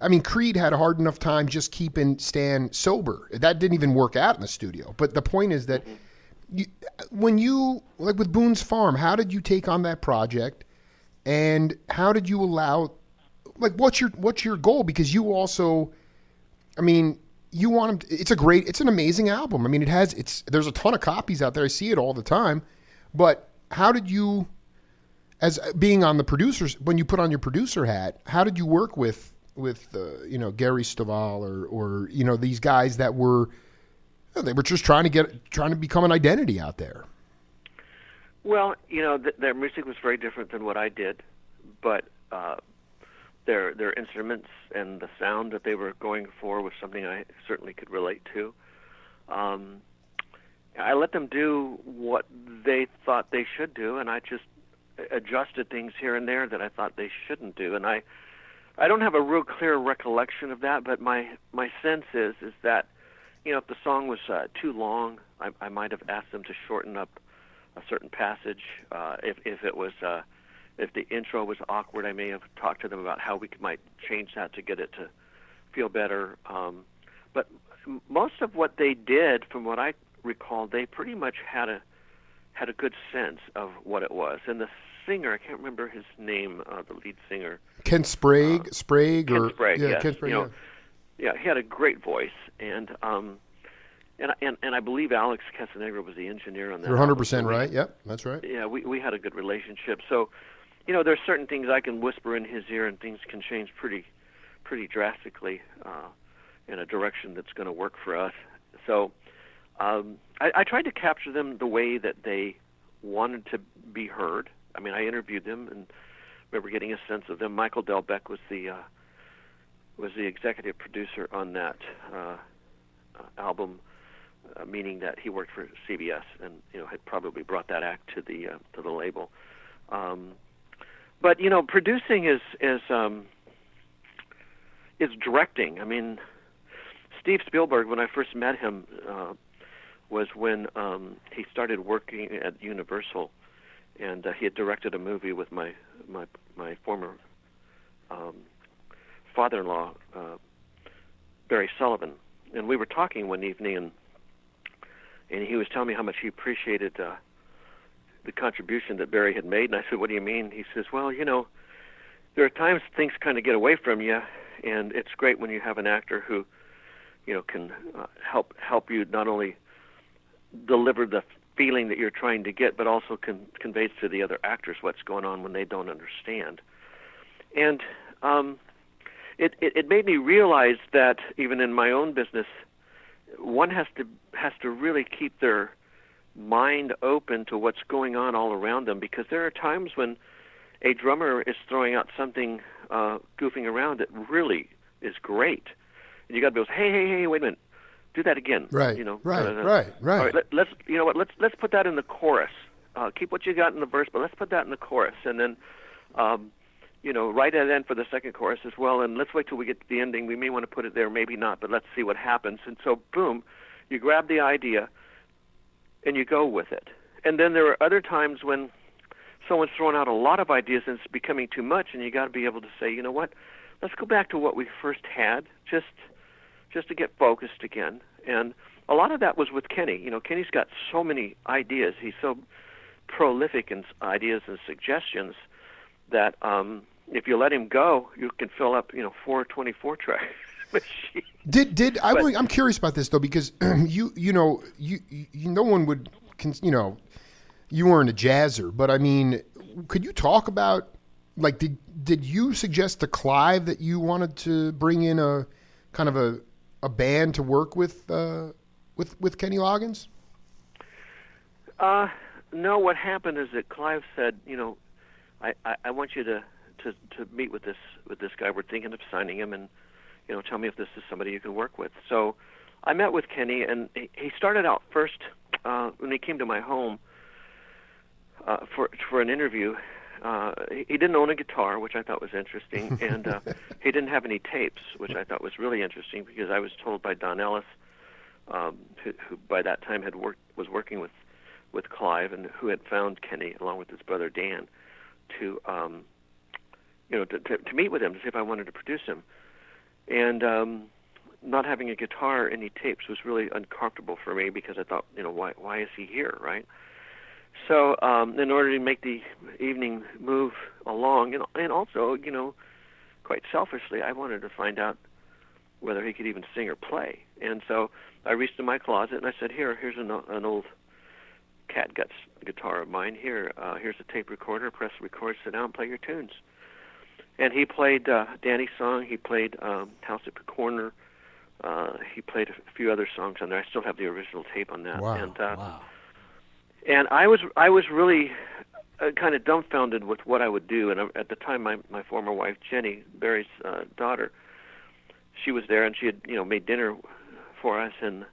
I mean, Creed had a hard enough time just keeping Stan sober. That didn't even work out in the studio. But the point is that when you, like with Boone's Farm, how did you take on that project, and how did you allow, like, what's your goal? Because you also, I mean, you want them. It's an amazing album. I mean, there's a ton of copies out there. I see it all the time. But how did you, as being on the producers, when you put on your producer hat, how did you work with Gary Stovall or these guys that were just trying to become an identity out there? Well, their music was very different than what I did, but their instruments and the sound that they were going for was something I certainly could relate to. I let them do what they thought they should do, and I just adjusted things here and there that I thought they shouldn't do. And I don't have a real clear recollection of that, but my sense is that, if the song was too long, I might have asked them to shorten up a certain passage. If the intro was awkward, I may have talked to them about how we might change that to get it to feel better. But most of what they did, from what I recall, they pretty much had a good sense of what it was. And the singer, I can't remember his name, the lead singer. Ken Sprague, Sprague, Ken Sprague, yeah, yes. Ken Sprague, Yeah, he had a great voice, and I believe Alex Casanegra was the engineer on that. You're 100% right. Yep, that's right. Yeah, we had a good relationship. So, there's certain things I can whisper in his ear, and things can change pretty drastically in a direction that's going to work for us. So, I tried to capture them the way that they wanted to be heard. I mean, I interviewed them and remember getting a sense of them. Michael Delbecq was the executive producer on that album, meaning that he worked for CBS and had probably brought that act to the label. But producing is directing. I mean, Steve Spielberg, when I first met him, was when he started working at Universal, and he had directed a movie with my former father-in-law, Barry Sullivan, and we were talking one evening, and he was telling me how much he appreciated the contribution that Barry had made. And I said, "What do you mean?" He says, "Well, there are times things kind of get away from you, and it's great when you have an actor who, can help you not only deliver the feeling that you're trying to get, but also conveys to the other actors what's going on when they don't understand." And it made me realize that even in my own business, one has to really keep their mind open to what's going on all around them, because there are times when a drummer is throwing out something goofing around that really is great, and you got to be able to say, hey, wait a minute, do that again. Right. Right. All right. Let's put that in the chorus. Keep what you got in the verse, but let's put that in the chorus, and then write that in for the second chorus as well, and let's wait till we get to the ending. We may want to put it there, maybe not, but let's see what happens. And so, boom, you grab the idea, and you go with it. And then there are other times when someone's throwing out a lot of ideas and it's becoming too much, and you got to be able to say, you know what, let's go back to what we first had, just to get focused again. And a lot of that was with Kenny. Kenny's got so many ideas. He's so prolific in ideas and suggestions that if you let him go, you can fill up 4 24-track machines. I'm curious about this though, because no one would you weren't a jazzer, but I mean, could you talk about, like, did you suggest to Clive that you wanted to bring in a kind of a band to work with Kenny Loggins? No, what happened is that Clive said, I want you to meet with this guy. We're thinking of signing him, and tell me if this is somebody you can work with. So I met with Kenny, and he started out first when he came to my home for an interview. He didn't own a guitar, which I thought was interesting, and he didn't have any tapes, which I thought was really interesting, because I was told by Don Ellis, who by that time was working with Clive, and who had found Kenny along with his brother Dan to meet with him to see if I wanted to produce him. And not having a guitar, any tapes, was really uncomfortable for me, because I thought, why is he here, right? So in order to make the evening move along, and also, quite selfishly, I wanted to find out whether he could even sing or play. And so I reached in my closet and I said, here's an old catgut guitar of mine. Here's a tape recorder. Press record, sit down, play your tunes. And he played Danny's song. He played House at the Corner. He played a few other songs on there. I still have the original tape on that. Wow. Wow. And I was really kind of dumbfounded with what I would do. And at the time, my former wife, Jenny, Barry's daughter, she was there, and she had made dinner for us. And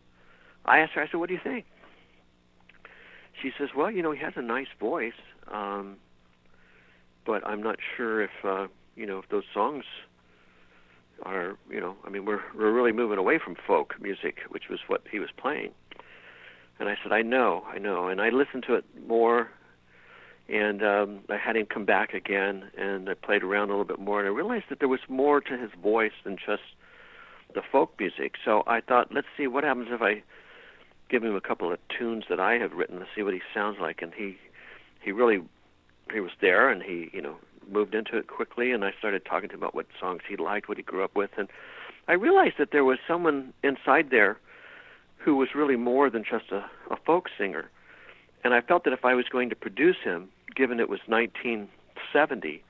I asked her, I said, "What do you think?" She says, "Well, he has a nice voice, but I'm not sure if if those songs are we're really moving away from folk music, which was what he was playing." And I said, I know. And I listened to it more, and I had him come back again, and I played around a little bit more, and I realized that there was more to his voice than just the folk music. So I thought, let's see what happens if I give him a couple of tunes that I have written. Let's see what he sounds like. And he was there, and he moved into it quickly. And I started talking to him about what songs he liked, what he grew up with, and I realized that there was someone inside there who was really more than just a folk singer. And I felt that if I was going to produce him, given it was 1970,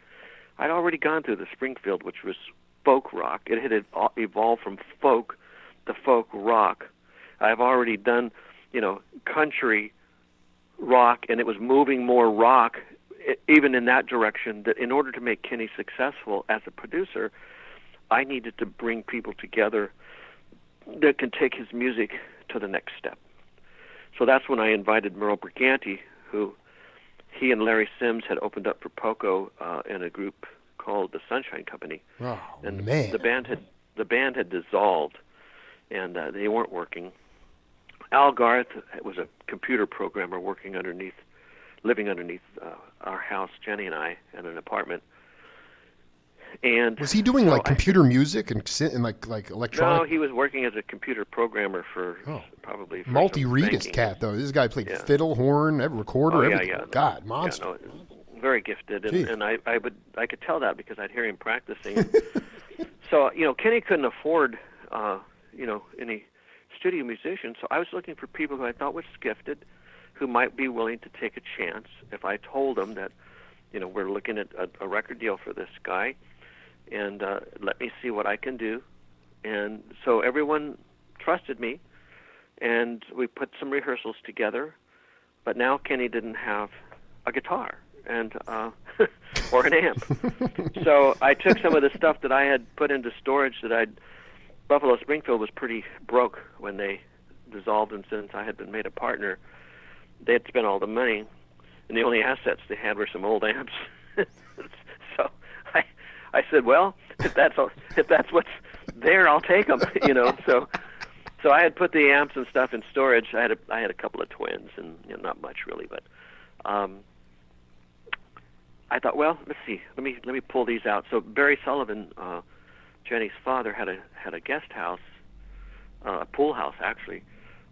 I'd already gone through the Springfield, which was folk rock. It had evolved from folk to folk rock. I've already done, country rock, and it was moving more rock, even in that direction, that in order to make Kenny successful as a producer, I needed to bring people together that can take his music to the next step. So that's when I invited Merle Briganti, who he and Larry Sims had opened up for Poco in a group called the Sunshine Company. Oh, and man. the band had dissolved, and they weren't working. Al Garth was a computer programmer living underneath our house, Jenny and I, in an apartment. And was he doing so computer music and like electronic? No, he was working as a computer programmer for probably for multi-regist cat though. This guy played fiddle, horn, recorder, everything. Yeah. God, monster. Yeah, no, very gifted, and I could tell that because I'd hear him practicing. So Kenny couldn't afford any studio musicians, so I was looking for people who I thought was gifted, who might be willing to take a chance if I told them that we're looking at a record deal for this guy. And let me see what I can do. And so everyone trusted me, and we put some rehearsals together. But now Kenny didn't have a guitar and or an amp. So I took some of the stuff that I had put into storage Buffalo Springfield was pretty broke when they dissolved, and since I had been made a partner, they had spent all the money, and the only assets they had were some old amps. So I said, well, if that's what's there, I'll take them. So I had put the amps and stuff in storage. I had a couple of twins, and not much really, but I thought, well, let's see, let me pull these out. So Barry Sullivan, Jenny's father, had a guest house, a pool house actually,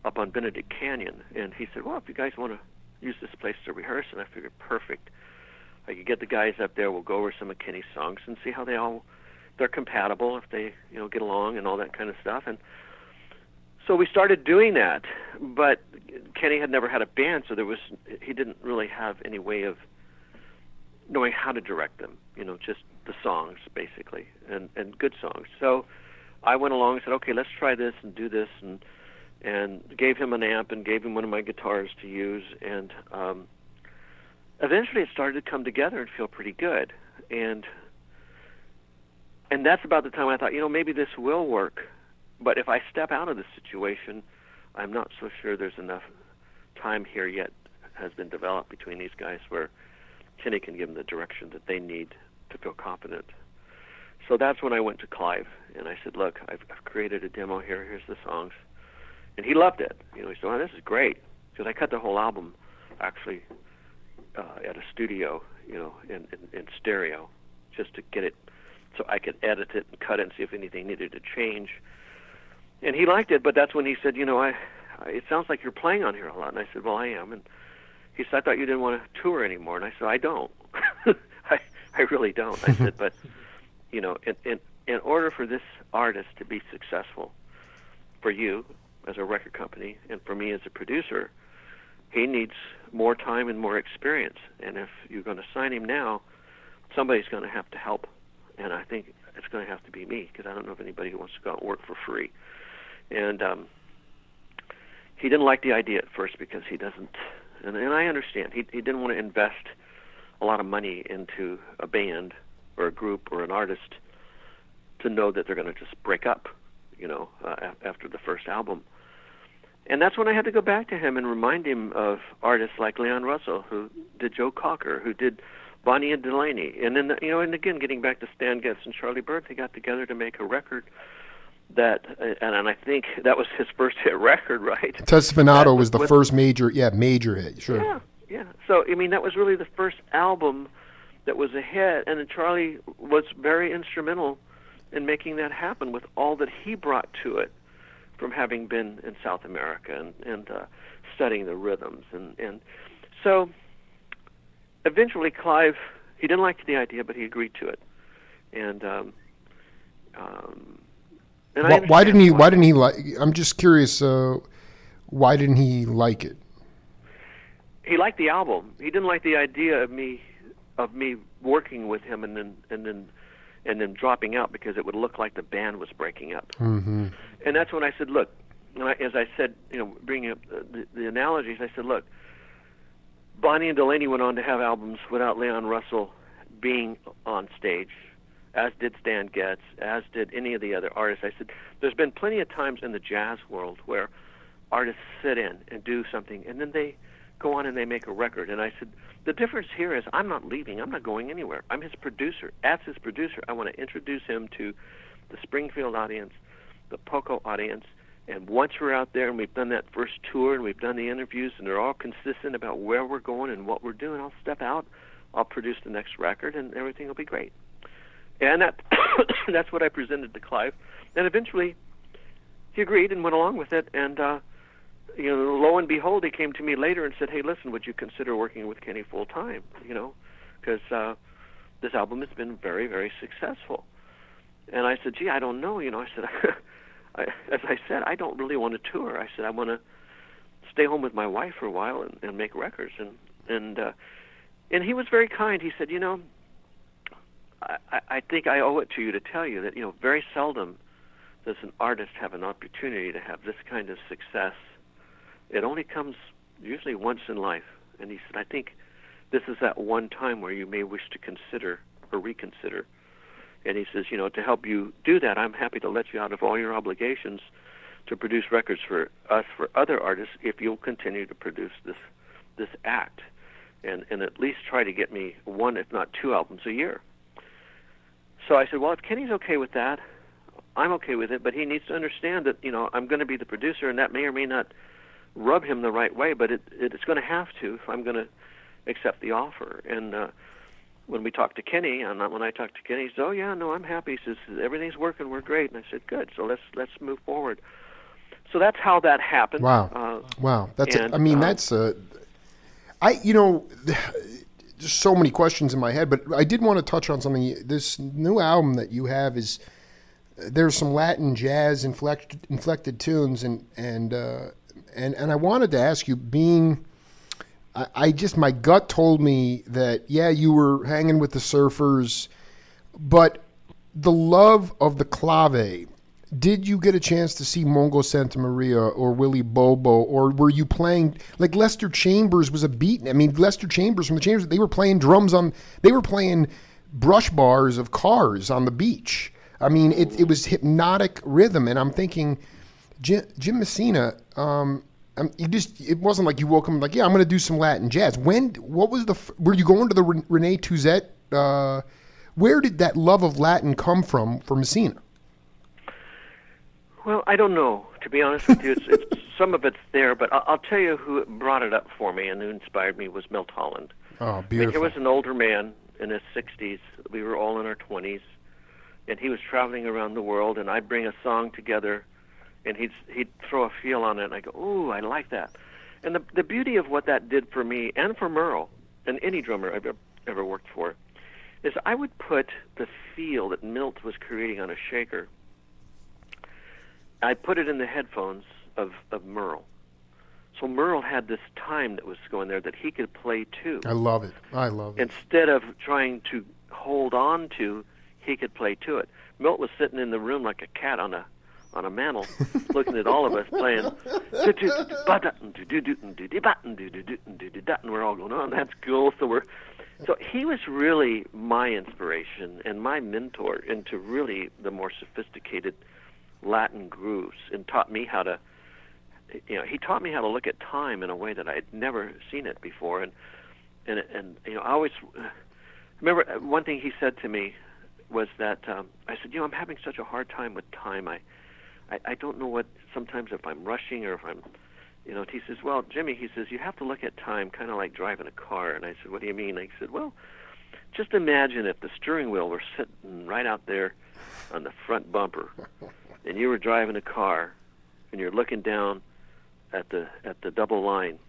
up on Benedict Canyon, and he said, well, if you guys want to use this place to rehearse, and I figured, perfect. I could get the guys up there. We'll go over some of Kenny's songs and see how they're compatible, if they get along and all that kind of stuff. And so we started doing that. But Kenny had never had a band, so he didn't really have any way of knowing how to direct them. Just the songs basically, and good songs. So I went along and said, okay, let's try this and do this, and gave him an amp and gave him one of my guitars to use, and eventually it started to come together and feel pretty good. And that's about the time I thought, maybe this will work. But if I step out of this situation, I'm not so sure there's enough time here yet has been developed between these guys where Kenny can give them the direction that they need to feel confident. So that's when I went to Clive, and I said, look, I've created a demo here. Here's the songs. And he loved it. He said, oh, this is great. Because I cut the whole album, actually, at a studio, in stereo, just to get it so I could edit it and cut it and see if anything needed to change. And he liked it, but that's when he said, it sounds like you're playing on here a lot. And I said, well, I am. And he said, I thought you didn't want to tour anymore. And I said, I don't. I really don't. I said, but, in order for this artist to be successful, for you as a record company and for me as a producer, he needs more time and more experience. And if you're going to sign him now, somebody's going to have to help. And I think it's going to have to be me, because I don't know of anybody who wants to go out and work for free. And he didn't like the idea at first because he doesn't, and I understand, he didn't want to invest a lot of money into a band or a group or an artist to know that they're going to just break up, after the first album. And that's when I had to go back to him and remind him of artists like Leon Russell, who did Joe Cocker, who did Bonnie and Delaney. And then, and again, getting back to Stan Getz and Charlie Bird, they got together to make a record that, and I think that was his first hit record, right? Tesfinato was the first major hit, sure. Yeah. So, that was really the first album that was a hit, and then Charlie was very instrumental in making that happen with all that he brought to it from having been in South America and studying the rhythms. And so eventually Clive, he didn't like the idea, but he agreed to it. And why didn't he like? I'm just curious. Why didn't he like it? He liked the album. He didn't like the idea of me working with him and then dropping out because it would look like the band was breaking up. Mm-hmm. And that's when I said, look, as I said, bringing up the analogies, I said, look, Bonnie and Delaney went on to have albums without Leon Russell being on stage, as did Stan Getz, as did any of the other artists. I said, there's been plenty of times in the jazz world where artists sit in and do something, and then they go on and they make a record. And I said, the difference here is I'm not leaving. I'm not going anywhere. I'm his producer. As his producer, I want to introduce him to the Springfield audience, the Poco audience, and once we're out there and we've done that first tour and we've done the interviews and they're all consistent about where we're going and what we're doing, I'll step out, I'll produce the next record, and everything will be great. And that's what I presented to Clive. And eventually he agreed and went along with it. And lo and behold, he came to me later and said, hey, listen, would you consider working with Kenny full time? Because this album has been very, very successful. And I said, gee, I don't know. I said, as I said, I don't really want to tour. I said, I want to stay home with my wife for a while and make records. And he was very kind. He said, I think I owe it to you to tell you that, very seldom does an artist have an opportunity to have this kind of success. It only comes usually once in life. And he said, I think this is that one time where you may wish to consider or reconsider. And he says, to help you do that, I'm happy to let you out of all your obligations to produce records for us, for other artists, if you'll continue to produce this act. And at least try to get me one, if not two albums a year. So I said, well, if Kenny's okay with that, I'm okay with it, but he needs to understand that, I'm going to be the producer, and that may or may not rub him the right way, but it's going to have to if I'm going to accept the offer. And when we talked to Kenny, and when I talked to Kenny, he said, oh, yeah, no, I'm happy. He says, everything's working, we're great. And I said, good, so let's move forward. So that's how that happened. Wow. That's just so many questions in my head, but I did want to touch on something. This new album that you have there's some Latin jazz inflected tunes, and I wanted to ask you, my gut told me that, yeah, you were hanging with the Surfers, but the love of the clave, did you get a chance to see Mongo Santa Maria or Willie Bobo, or were you playing, like Lester Chambers was a beat? I mean, Lester Chambers from the Chambers, they were playing they were playing brush bars of cars on the beach. I mean, it was hypnotic rhythm, and I'm thinking, Jim Messina, it wasn't like you woke up like, yeah, I'm going to do some Latin jazz. Were you going to the Rene Touzette? Where did that love of Latin come from for Messina? Well, I don't know, to be honest with you. It's some of it's there, but I'll tell you who brought it up for me and who inspired me was Milt Holland. Oh, beautiful. I mean, here was an older man in his 60s. We were all in our 20s, and he was traveling around the world, and I'd bring a song together, and he'd throw a feel on it, and I go, ooh, I like that. And the beauty of what that did for me and for Merle and any drummer I've ever worked for is I would put the feel that Milt was creating on a shaker, I put it in the headphones of Merle. So Merle had this time that was going there that he could play too. I love it. Instead of trying to hold on to, he could play to it. Milt was sitting in the room like a cat on a mantle, looking at all of us playing. And we're all going, oh, that's cool. So he was really my inspiration and my mentor into really the more sophisticated Latin grooves, and taught me how to, he taught me how to look at time in a way that I had never seen it before. And I always remember one thing he said to me was that I said, I'm having such a hard time with time. I don't know sometimes if I'm rushing or if I'm, he says, well, Jimmy, he says, you have to look at time kind of like driving a car. And I said, what do you mean? He said, well, just imagine if the steering wheel were sitting right out there on the front bumper, and you were driving a car, and you're looking down at the double line,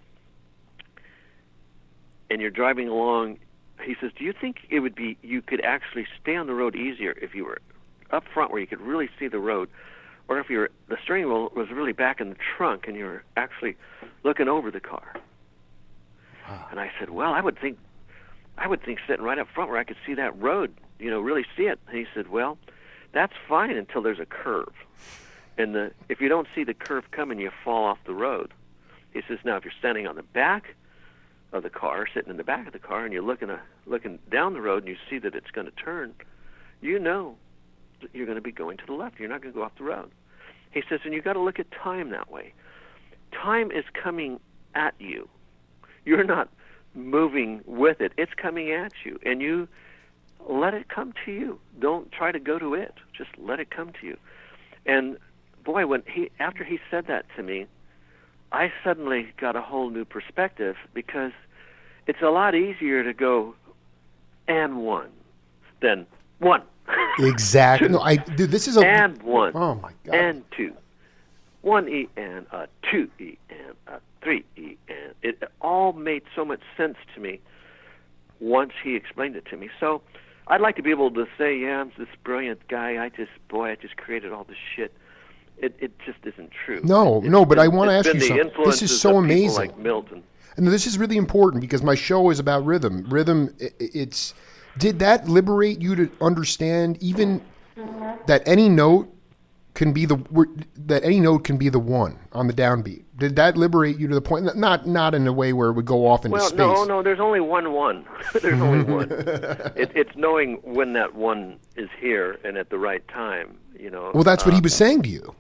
and you're driving along, he says, do you think you could actually stay on the road easier if you were up front where you could really see the road, or if the steering wheel was really back in the trunk and you were actually looking over the car? Wow. And I said, well, I would think sitting right up front where I could see that road, really see it. And he said, well, that's fine until there's a curve. And if you don't see the curve coming, you fall off the road. He says, now if you're standing on the back of the car, sitting in the back of the car, and you're looking down the road and you see that it's going to turn, you know that you're going to be going to the left. You're not going to go off the road. He says, and you got to look at time that way. Time is coming at you. You're not moving with it. It's coming at you, and you let it come to you. Don't try to go to it. Just let it come to you. And boy, after he said that to me, I suddenly got a whole new perspective, because it's a lot easier to go and one than one. Exactly. No, dude, this is and one. Oh my God. And two. 1 and a 2 and a 3 and it all made so much sense to me once he explained it to me. So I'd like to be able to say, yeah, I'm this brilliant guy. I just created all this shit. It just isn't true. But I want to ask you something. This is so amazing. Like Milton. And this is really important, because my show is about rhythm. Did that liberate you to understand even that any note can be the one on the downbeat? Did that liberate you to the point, not in a way where it would go off into space? No, there's only one. There's only one. It's knowing when that one is here and at the right time, Well, that's what he was saying to you.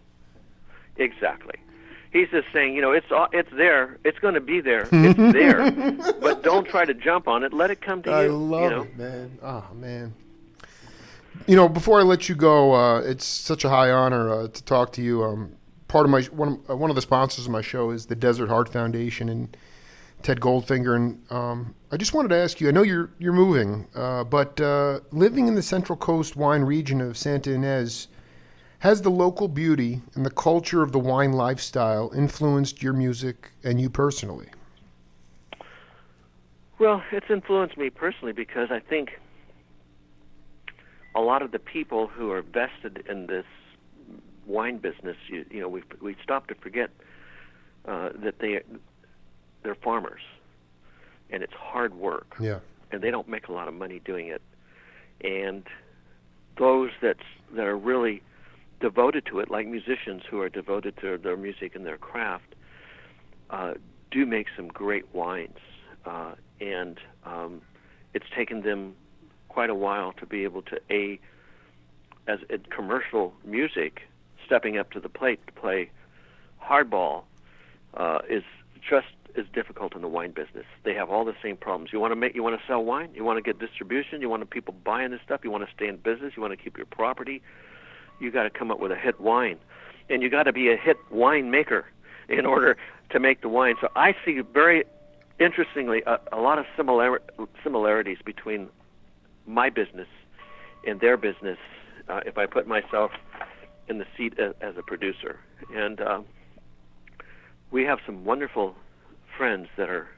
Exactly. He's just saying, it's there. It's going to be there. It's there. But don't try to jump on it. Let it come to you. I love it, man. Oh, man. Before I let you go, it's such a high honor to talk to you. Part of one of the sponsors of my show is the Desert Heart Foundation and Ted Goldfinger, and I just wanted to ask you. I know you're moving, but living in the Central Coast wine region of Santa Ynez, has the local beauty and the culture of the wine lifestyle influenced your music and you personally? Well, it's influenced me personally, because I think a lot of the people who are vested in this wine business, we stop to forget that they're farmers, and it's hard work. Yeah. And they don't make a lot of money doing it. And those that are really devoted to it, like musicians who are devoted to their music and their craft, do make some great wines. And it's taken them quite a while to be able to, as in commercial music, stepping up to the plate to play hardball is just as difficult in the wine business. They have all the same problems. You want to sell wine, you want to get distribution, you want people buying this stuff, you want to stay in business, you want to keep your property. You got to come up with a hit wine, and you got to be a hit wine maker in order to make the wine. So I see, very interestingly, a lot of similarities between my business and their business, if I put myself in the seat as a producer. And we have some wonderful friends that are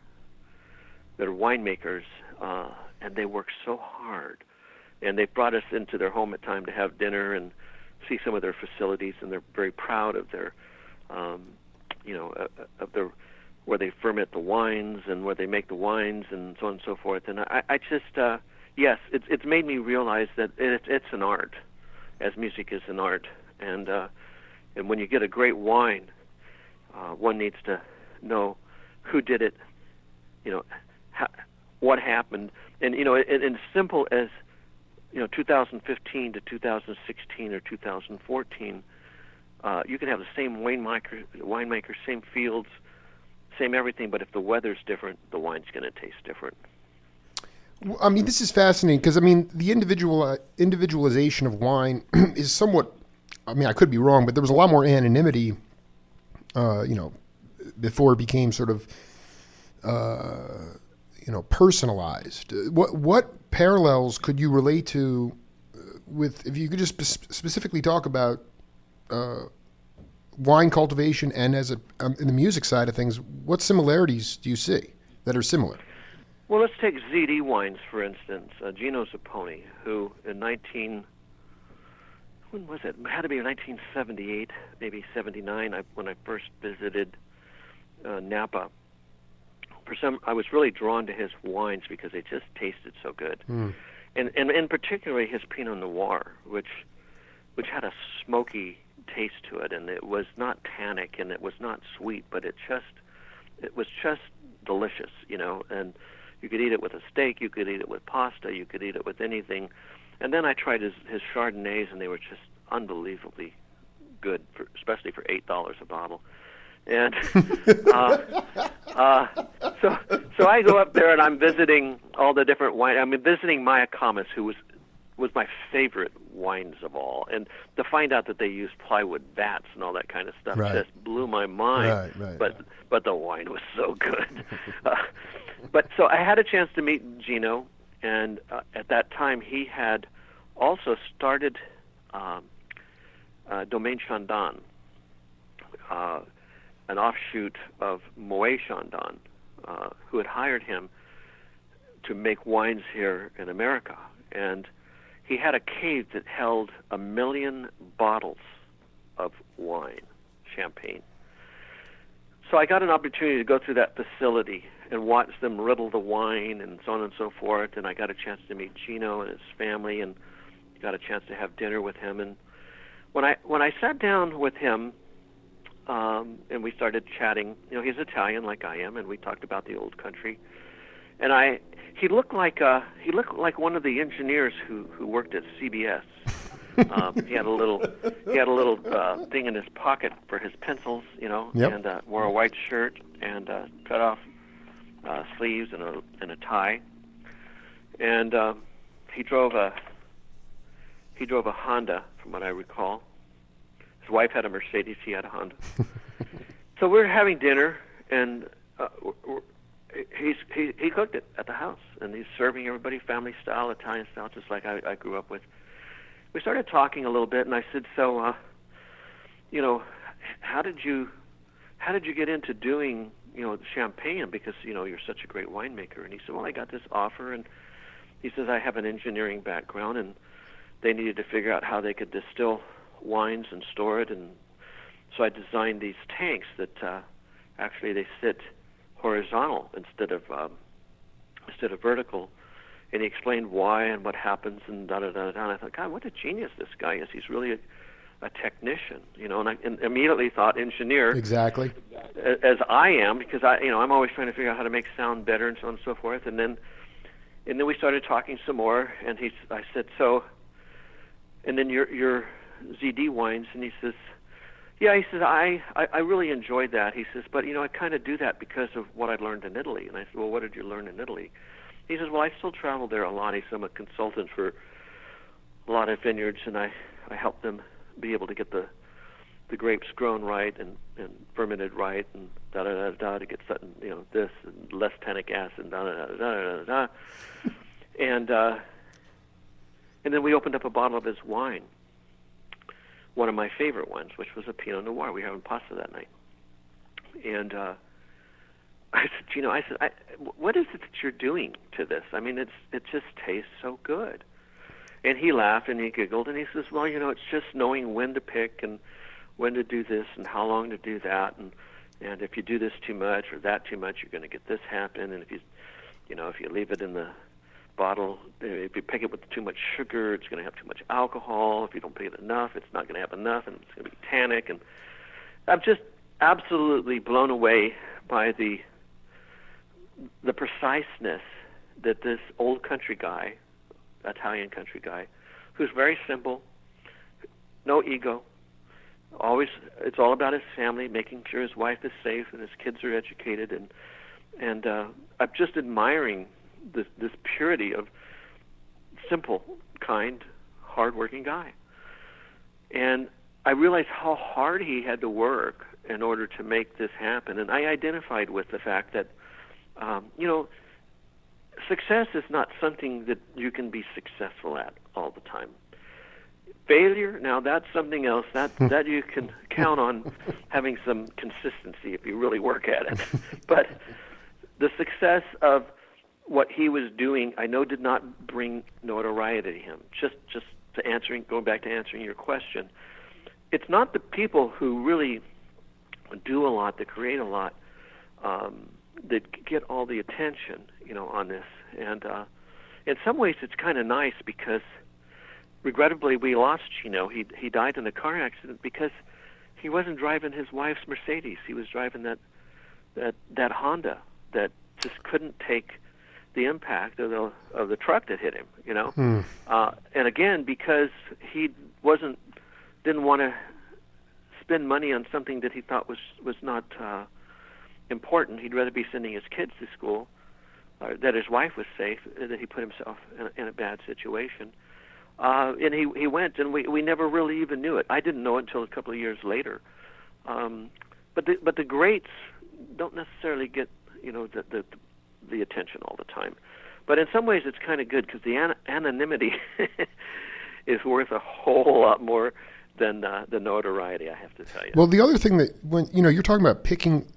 winemakers, and they work so hard. And they've brought us into their home at time to have dinner and see some of their facilities, and they're very proud of their, where they ferment the wines and where they make the wines and so on and so forth. And I just, yes, it's made me realize that it's an art, as music is an art. And when you get a great wine, one needs to know who did it, what happened, and as simple as 2015 to 2016 or 2014, you can have the same winemaker, same fields, same everything, but if the weather's different, the wine's going to taste different. I mean, this is fascinating, because the individualization of wine is somewhat. I could be wrong, but there was a lot more anonymity, before it became sort of, personalized. What parallels could you relate to if you could just specifically talk about wine cultivation and as in the music side of things, what similarities do you see that are similar? Well, let's take ZD Wines, for instance. Gino Zapponi, who in when was it? It had to be 1978, maybe 79, when I first visited Napa. I was really drawn to his wines because they just tasted so good. And in particular his Pinot Noir, which had a smoky taste to it, and it was not tannic and it was not sweet, but it was just delicious, and you could eat it with a steak, you could eat it with pasta, you could eat it with anything. And then I tried his Chardonnays, and they were just unbelievably good, especially for $8 a bottle. And so I go up there and I'm visiting all the different wine. I'm visiting Maya Kamas, who was my favorite wines of all, and to find out that they used plywood vats and all that kind of stuff just blew my mind. But the wine was so good. But so I had a chance to meet Gino, and at that time he had also started Domaine Chandon, an offshoot of Moet Chandon, who had hired him to make wines here in America. And he had a cave that held 1 million bottles of wine, champagne. So I got an opportunity to go through that facility and watch them riddle the wine and so on and so forth. And I got a chance to meet Gino and his family, and got a chance to have dinner with him. And when I sat down with him, and we started chatting, he's Italian like I am, and we talked about the old country. And he looked like one of the engineers who worked at CBS. He had a little thing in his pocket for his pencils, and wore a white shirt and cut off sleeves and a tie. And he drove a Honda, from what I recall. His wife had a Mercedes. He had a Honda. So we were having dinner, and he cooked it at the house, and he's serving everybody family style, Italian style, just like I grew up with. We started talking a little bit, and I said, "So, how did you get into doing champagne? Because you're such a great winemaker." And he said, "Well, I got this offer," and he says, "I have an engineering background, and they needed to figure out how they could distill wines and store it, and so I designed these tanks that actually they sit horizontal instead of vertical." And he explained why and what happens and da da da da. And I thought, God, what a genius this guy is! He's really a technician, And I immediately thought engineer, exactly, as I am, because I'm always trying to figure out how to make sound better and so on and so forth. And then we started talking some more, and I said, "So, and then your ZD wines," and he says, "Yeah," he says, I really enjoyed that. He says, "But I kind of do that because of what I learned in Italy." And I said, "Well, what did you learn in Italy?" He says, "Well, I still travel there a lot." He says, "I'm a consultant for a lot of vineyards, and I help them be able to get the grapes grown right and fermented right and da da da da to get certain this and less tannic acid and da da da da da da." And then we opened up a bottle of his wine, one of my favorite ones, which was a Pinot Noir. We were having pasta that night, and I said, "What is it that you're doing to this? I mean, it just tastes so good." And he laughed and he giggled and he says, "Well, it's just knowing when to pick and when to do this and how long to do that, and if you do this too much or that too much, you're going to get this happen. And if you leave it in the bottle, if you pick it with too much sugar, it's going to have too much alcohol. If you don't pick it enough, it's not going to have enough, and it's going to be tannic." And I'm just absolutely blown away by the preciseness that this old country guy, Italian country guy, who's very simple, no ego, always, it's all about his family, making sure his wife is safe and his kids are educated, and I'm just admiring this purity of simple, kind, hard-working guy. And I realized how hard he had to work in order to make this happen, and I identified with the fact that success is not something that you can be successful at all the time. Failure, now that's something else. That you can count on having some consistency if you really work at it. But the success of what he was doing, I know, did not bring notoriety to him. Just going back to answering your question, it's not the people who really do a lot, that create a lot, that get all the attention, on this. And in some ways, it's kind of nice because, regrettably, we lost Chino. He died in a car accident because he wasn't driving his wife's Mercedes. He was driving that Honda that just couldn't take the impact of the truck that hit him. And again, because he didn't want to spend money on something that he thought was not important. He'd rather be sending his kids to school, that his wife was safe, that he put himself in a bad situation. And he went, and we never really even knew it. I didn't know it until a couple of years later. But the greats don't necessarily get the attention all the time. But in some ways, it's kind of good because the anonymity is worth a whole lot more than the notoriety, I have to tell you. Well, the other thing that when you're talking about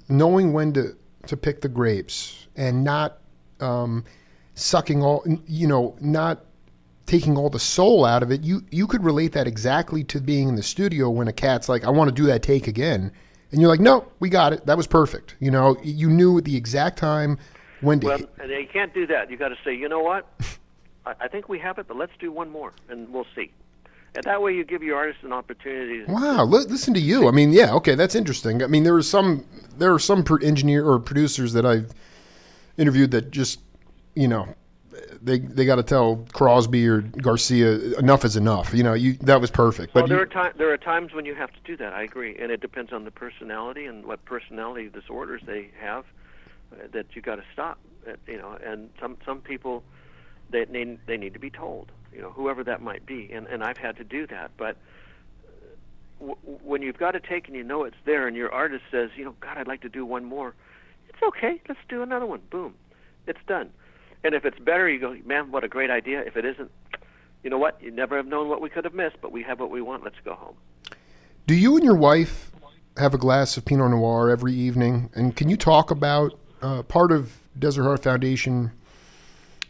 knowing when to pick the grapes and not sucking all, not taking all the soul out of it, you could relate that exactly to being in the studio when a cat's like, I want to do that take again. And you're like, no, we got it. That was perfect. You knew at the exact time when to... Well, and you can't do that. You got to say, you know what? I think we have it, but let's do one more, and we'll see. And that way you give your artist an opportunity. Wow, listen to you. I mean, yeah, okay, that's interesting. I mean, there are some engineer or producers that I've interviewed that just, they got to tell Crosby or Garcia enough is enough. That was perfect. Well, there are times when you have to do that. I agree, and it depends on the personality and what personality disorders they have that you got to stop. And some people they need to be told. Whoever that might be, and I've had to do that. But when you've got a take and it's there, and your artist says, God, I'd like to do one more, it's okay. Let's do another one. Boom, it's done. And if it's better, you go, man, what a great idea. If it isn't, you know what? You never have known what we could have missed, but we have what we want. Let's go home. Do you and your wife have a glass of Pinot Noir every evening? And can you talk about part of Desert Heart Foundation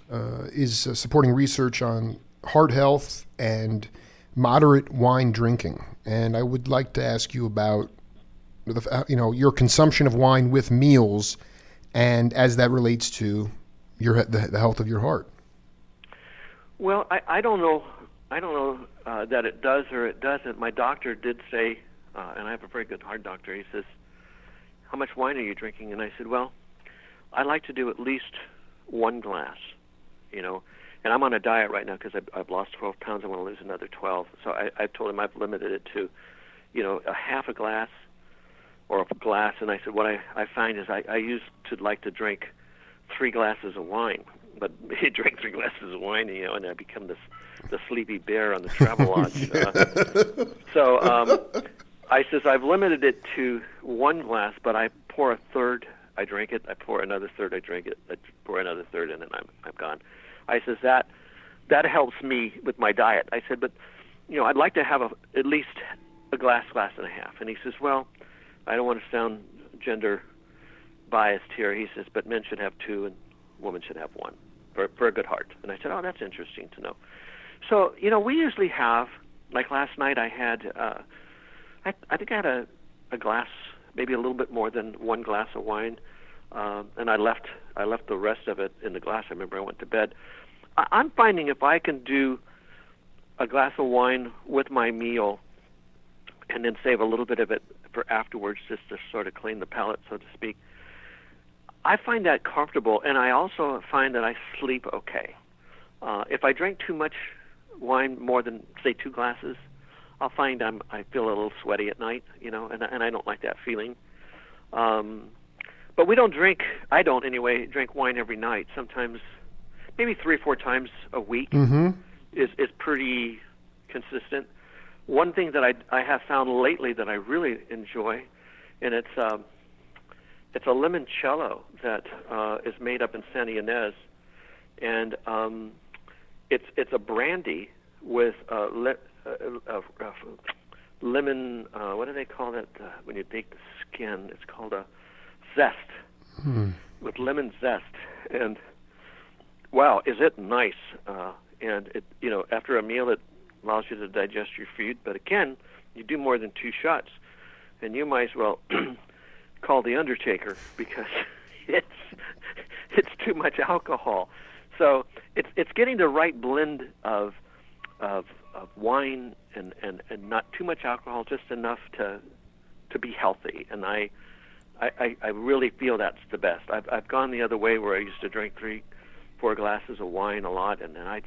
is supporting research on heart health and moderate wine drinking. And I would like to ask you about your consumption of wine with meals and as that relates to the health of your heart. Well, I don't know that it does or it doesn't. My doctor did say, and I have a very good heart doctor, he says, how much wine are you drinking? And I said, well, I like to do at least one glass, and I'm on a diet right now because I've lost 12 pounds. I want to lose another 12. So I told him I've limited it to, a half a glass or a glass. And I said, what I find is I used to like to drink 3 glasses of wine. But you drink 3 glasses of wine, and I become the sleepy bear on the travel lodge. So I says, I've limited it to 1 glass, but I pour a third, I drink it. I pour another third, I drink it. I pour another third, and then I'm gone. I says that helps me with my diet. I said, but I'd like to have at least a glass and a half. And he says, well, I don't want to sound gender biased here. He says, but men should have 2 and women should have 1 for a good heart. And I said, oh, that's interesting to know. So we usually have, like last night, I had I think I had a glass, maybe a little bit more than 1 glass of wine, and I left the rest of it in the glass. I remember I went to bed. I'm finding if I can do a glass of wine with my meal and then save a little bit of it for afterwards just to sort of clean the palate, so to speak, I find that comfortable, and I also find that I sleep okay. If I drink too much wine, more than, say, 2 glasses, I'll find I feel a little sweaty at night, and I don't like that feeling. But we don't drink, I don't anyway, drink wine every night. Sometimes, maybe 3 or 4 times a week is pretty consistent. One thing that I have found lately that I really enjoy, and it's a limoncello that is made up in Santa Ynez, and it's a brandy with lemon. What do they call that when you bake the skin? It's called a zest with lemon zest. And wow, is it nice? And it, after a meal, it allows you to digest your food. But again, you do more than 2 shots, and you might as well call the undertaker because it's too much alcohol. So it's getting the right blend of wine and not too much alcohol, just enough to be healthy. And I really feel that's the best. I've gone the other way where I used to drink 3-4 glasses of wine a lot, and then it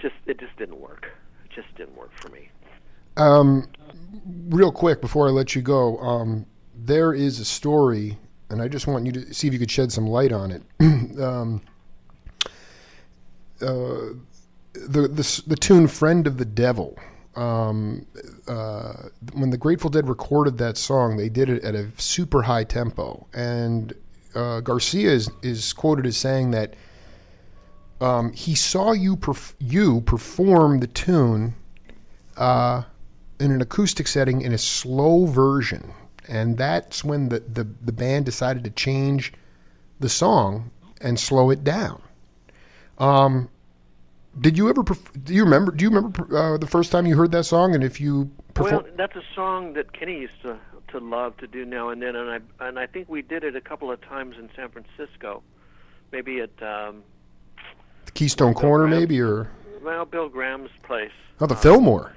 just didn't work. It just didn't work for me. Real quick before I let you go, there is a story, and I just want you to see if you could shed some light on it. The tune "Friend of the Devil." When the Grateful Dead recorded that song, they did it at a super high tempo, and Garcia is quoted as saying that he saw you perform the tune in an acoustic setting in a slow version, and that's when the band decided to change the song and slow it down. Do you remember the first time you heard that song, and if you Well, that's a song that Kenny used to love to do now and then, and I think we did it a couple of times in San Francisco, maybe at Keystone Corner, maybe, or Bill Graham's place. Oh, the Fillmore.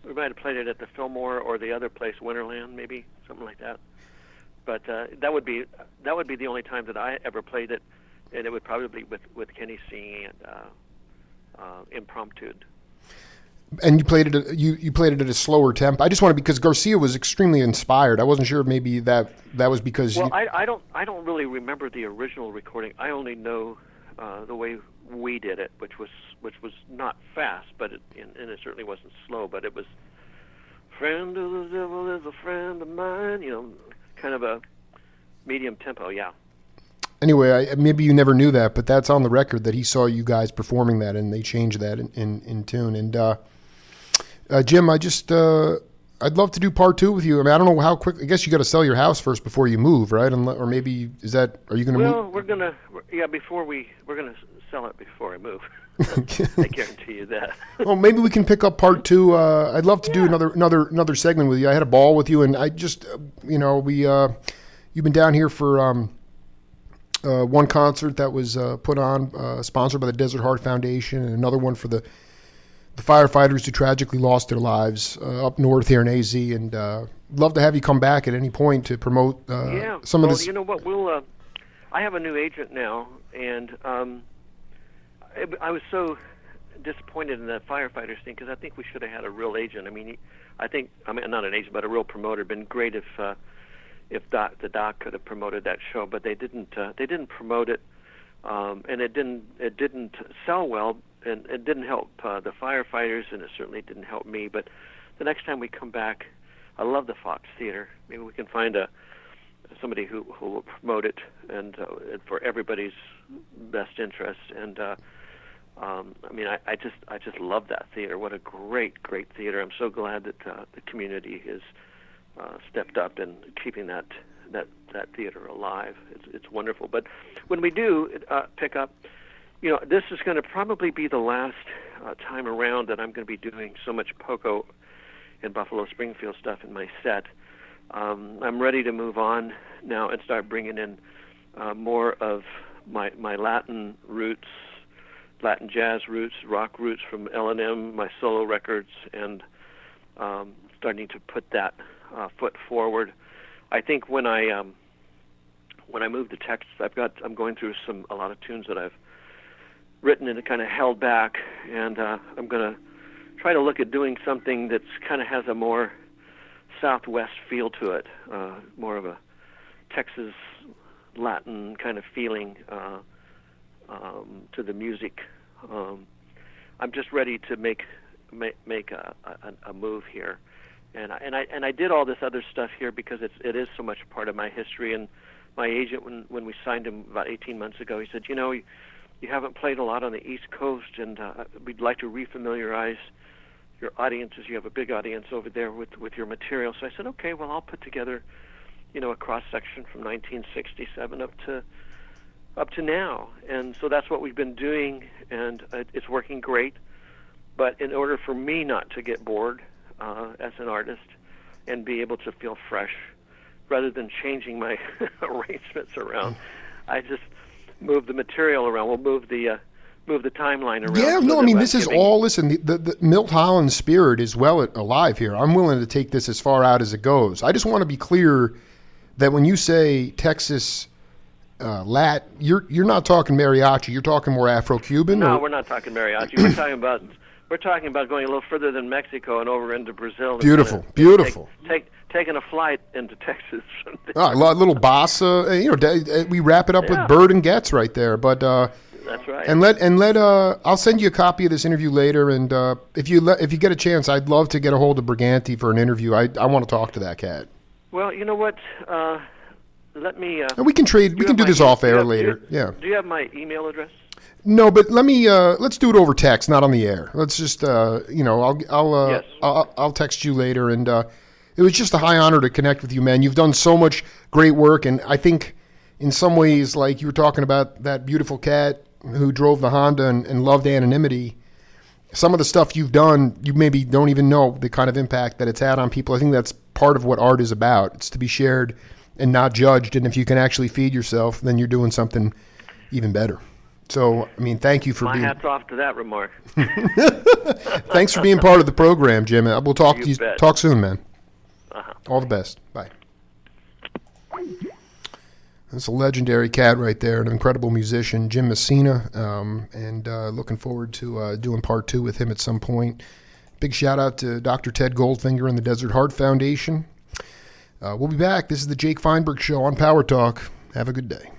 We might have played it at the Fillmore or the other place, Winterland, maybe something like that. But that would be the only time that I ever played it, and it would probably be with Kenny singing it impromptu. And you played it. You played it at a slower tempo. I just wanted, because Garcia was extremely inspired. I wasn't sure if maybe that was because. Well, I don't really remember the original recording. I only know the way we did it, which was not fast, but and it certainly wasn't slow. But it was, "Friend of the devil is a friend of mine." Kind of a medium tempo. Yeah. Anyway, maybe you never knew that, but that's on the record that he saw you guys performing that, and they changed that in tune. And Jim, I'd love to do part 2 with you. I mean, I don't know how quick. I guess you got to sell your house first before you move, right? Or maybe are you going to move? Well, we're gonna sell it before I move. I guarantee you that. Well, maybe we can pick up part 2. I'd love to do another segment with you. I had a ball with you, and I just you've been down here for one concert that was put on, sponsored by the Desert Heart Foundation, and another one for the firefighters who tragically lost their lives up north here in AZ. And love to have you come back at any point to promote some of this. You know what? I have a new agent now, and I was so disappointed in that firefighters thing, because I think we should have had a real agent. I mean, not an agent, but a real promoter. It'd been great if the Doc could have promoted that show, but they didn't. They didn't promote it, and it didn't sell well, and it didn't help the firefighters, and it certainly didn't help me. But the next time we come back, I love the Fox Theater. Maybe we can find somebody who will promote it, and for everybody's best interest. And I just love that theater. What a great theater! I'm so glad that the community has stepped up in keeping that theater alive. It's wonderful. But when we do pick up, this is going to probably be the last time around that I'm going to be doing so much Poco and Buffalo Springfield stuff in my set. I'm ready to move on now and start bringing in more of my Latin roots, Latin jazz roots, rock roots from L&M, my solo records, and starting to put that foot forward. I think when I move to Texas, I'm going through a lot of tunes that I've written and kind of held back, and I'm going to try to look at doing something that's kind of has a more Southwest feel to it, more of a Texas Latin kind of feeling to the music. I'm just ready to make a move here, and I did all this other stuff here because it is so much part of my history. And my agent, when we signed him about 18 months ago, he said, you haven't played a lot on the East Coast, and we'd like to refamiliarize your audiences. You have a big audience over there with your material. So I said, okay, well, I'll put together, a cross-section from 1967 up to now. And so that's what we've been doing, and it's working great. But in order for me not to get bored as an artist and be able to feel fresh, rather than changing my arrangements around, I just move the material around. We'll move the timeline around. Yeah, no, I mean, this is all, listen, the Milt Holland spirit is alive here. I'm willing to take this as far out as it goes. I just want to be clear that when you say Texas Lat, you're not talking mariachi. You're talking more Afro-Cuban? No, we're not talking mariachi. We're talking about going a little further than Mexico and over into Brazil. Beautiful. Taking a flight into Texas. A little bossa. We wrap it up with Bird and Getz right there. But that's right. And I'll send you a copy of this interview later. And if you get a chance, I'd love to get a hold of Briganti for an interview. I want to talk to that cat. Well, you know what? Let me. And we can trade. We can do this off air later. Do you have my email address? No, but let's do it over text, not on the air. Let's just Yes. I'll text you later, and it was just a high honor to connect with you, man. You've done so much great work, and I think in some ways, like you were talking about that beautiful cat who drove the Honda and loved anonymity. Some of the stuff you've done, you maybe don't even know the kind of impact that it's had on people. I think that's part of what art is about. It's to be shared and not judged, and if you can actually feed yourself, then you're doing something even better. So, I mean, thank you for being... My hat's off to that remark. Thanks for being part of the program, Jim. We'll talk to you. Talk soon, man. Uh-huh. All the best. Bye. That's a legendary cat right there, an incredible musician, Jim Messina, and looking forward to doing part 2 with him at some point. Big shout out to Dr. Ted Goldfinger and the Desert Heart Foundation. We'll be back. This is the Jake Feinberg Show on Power Talk. Have a good day.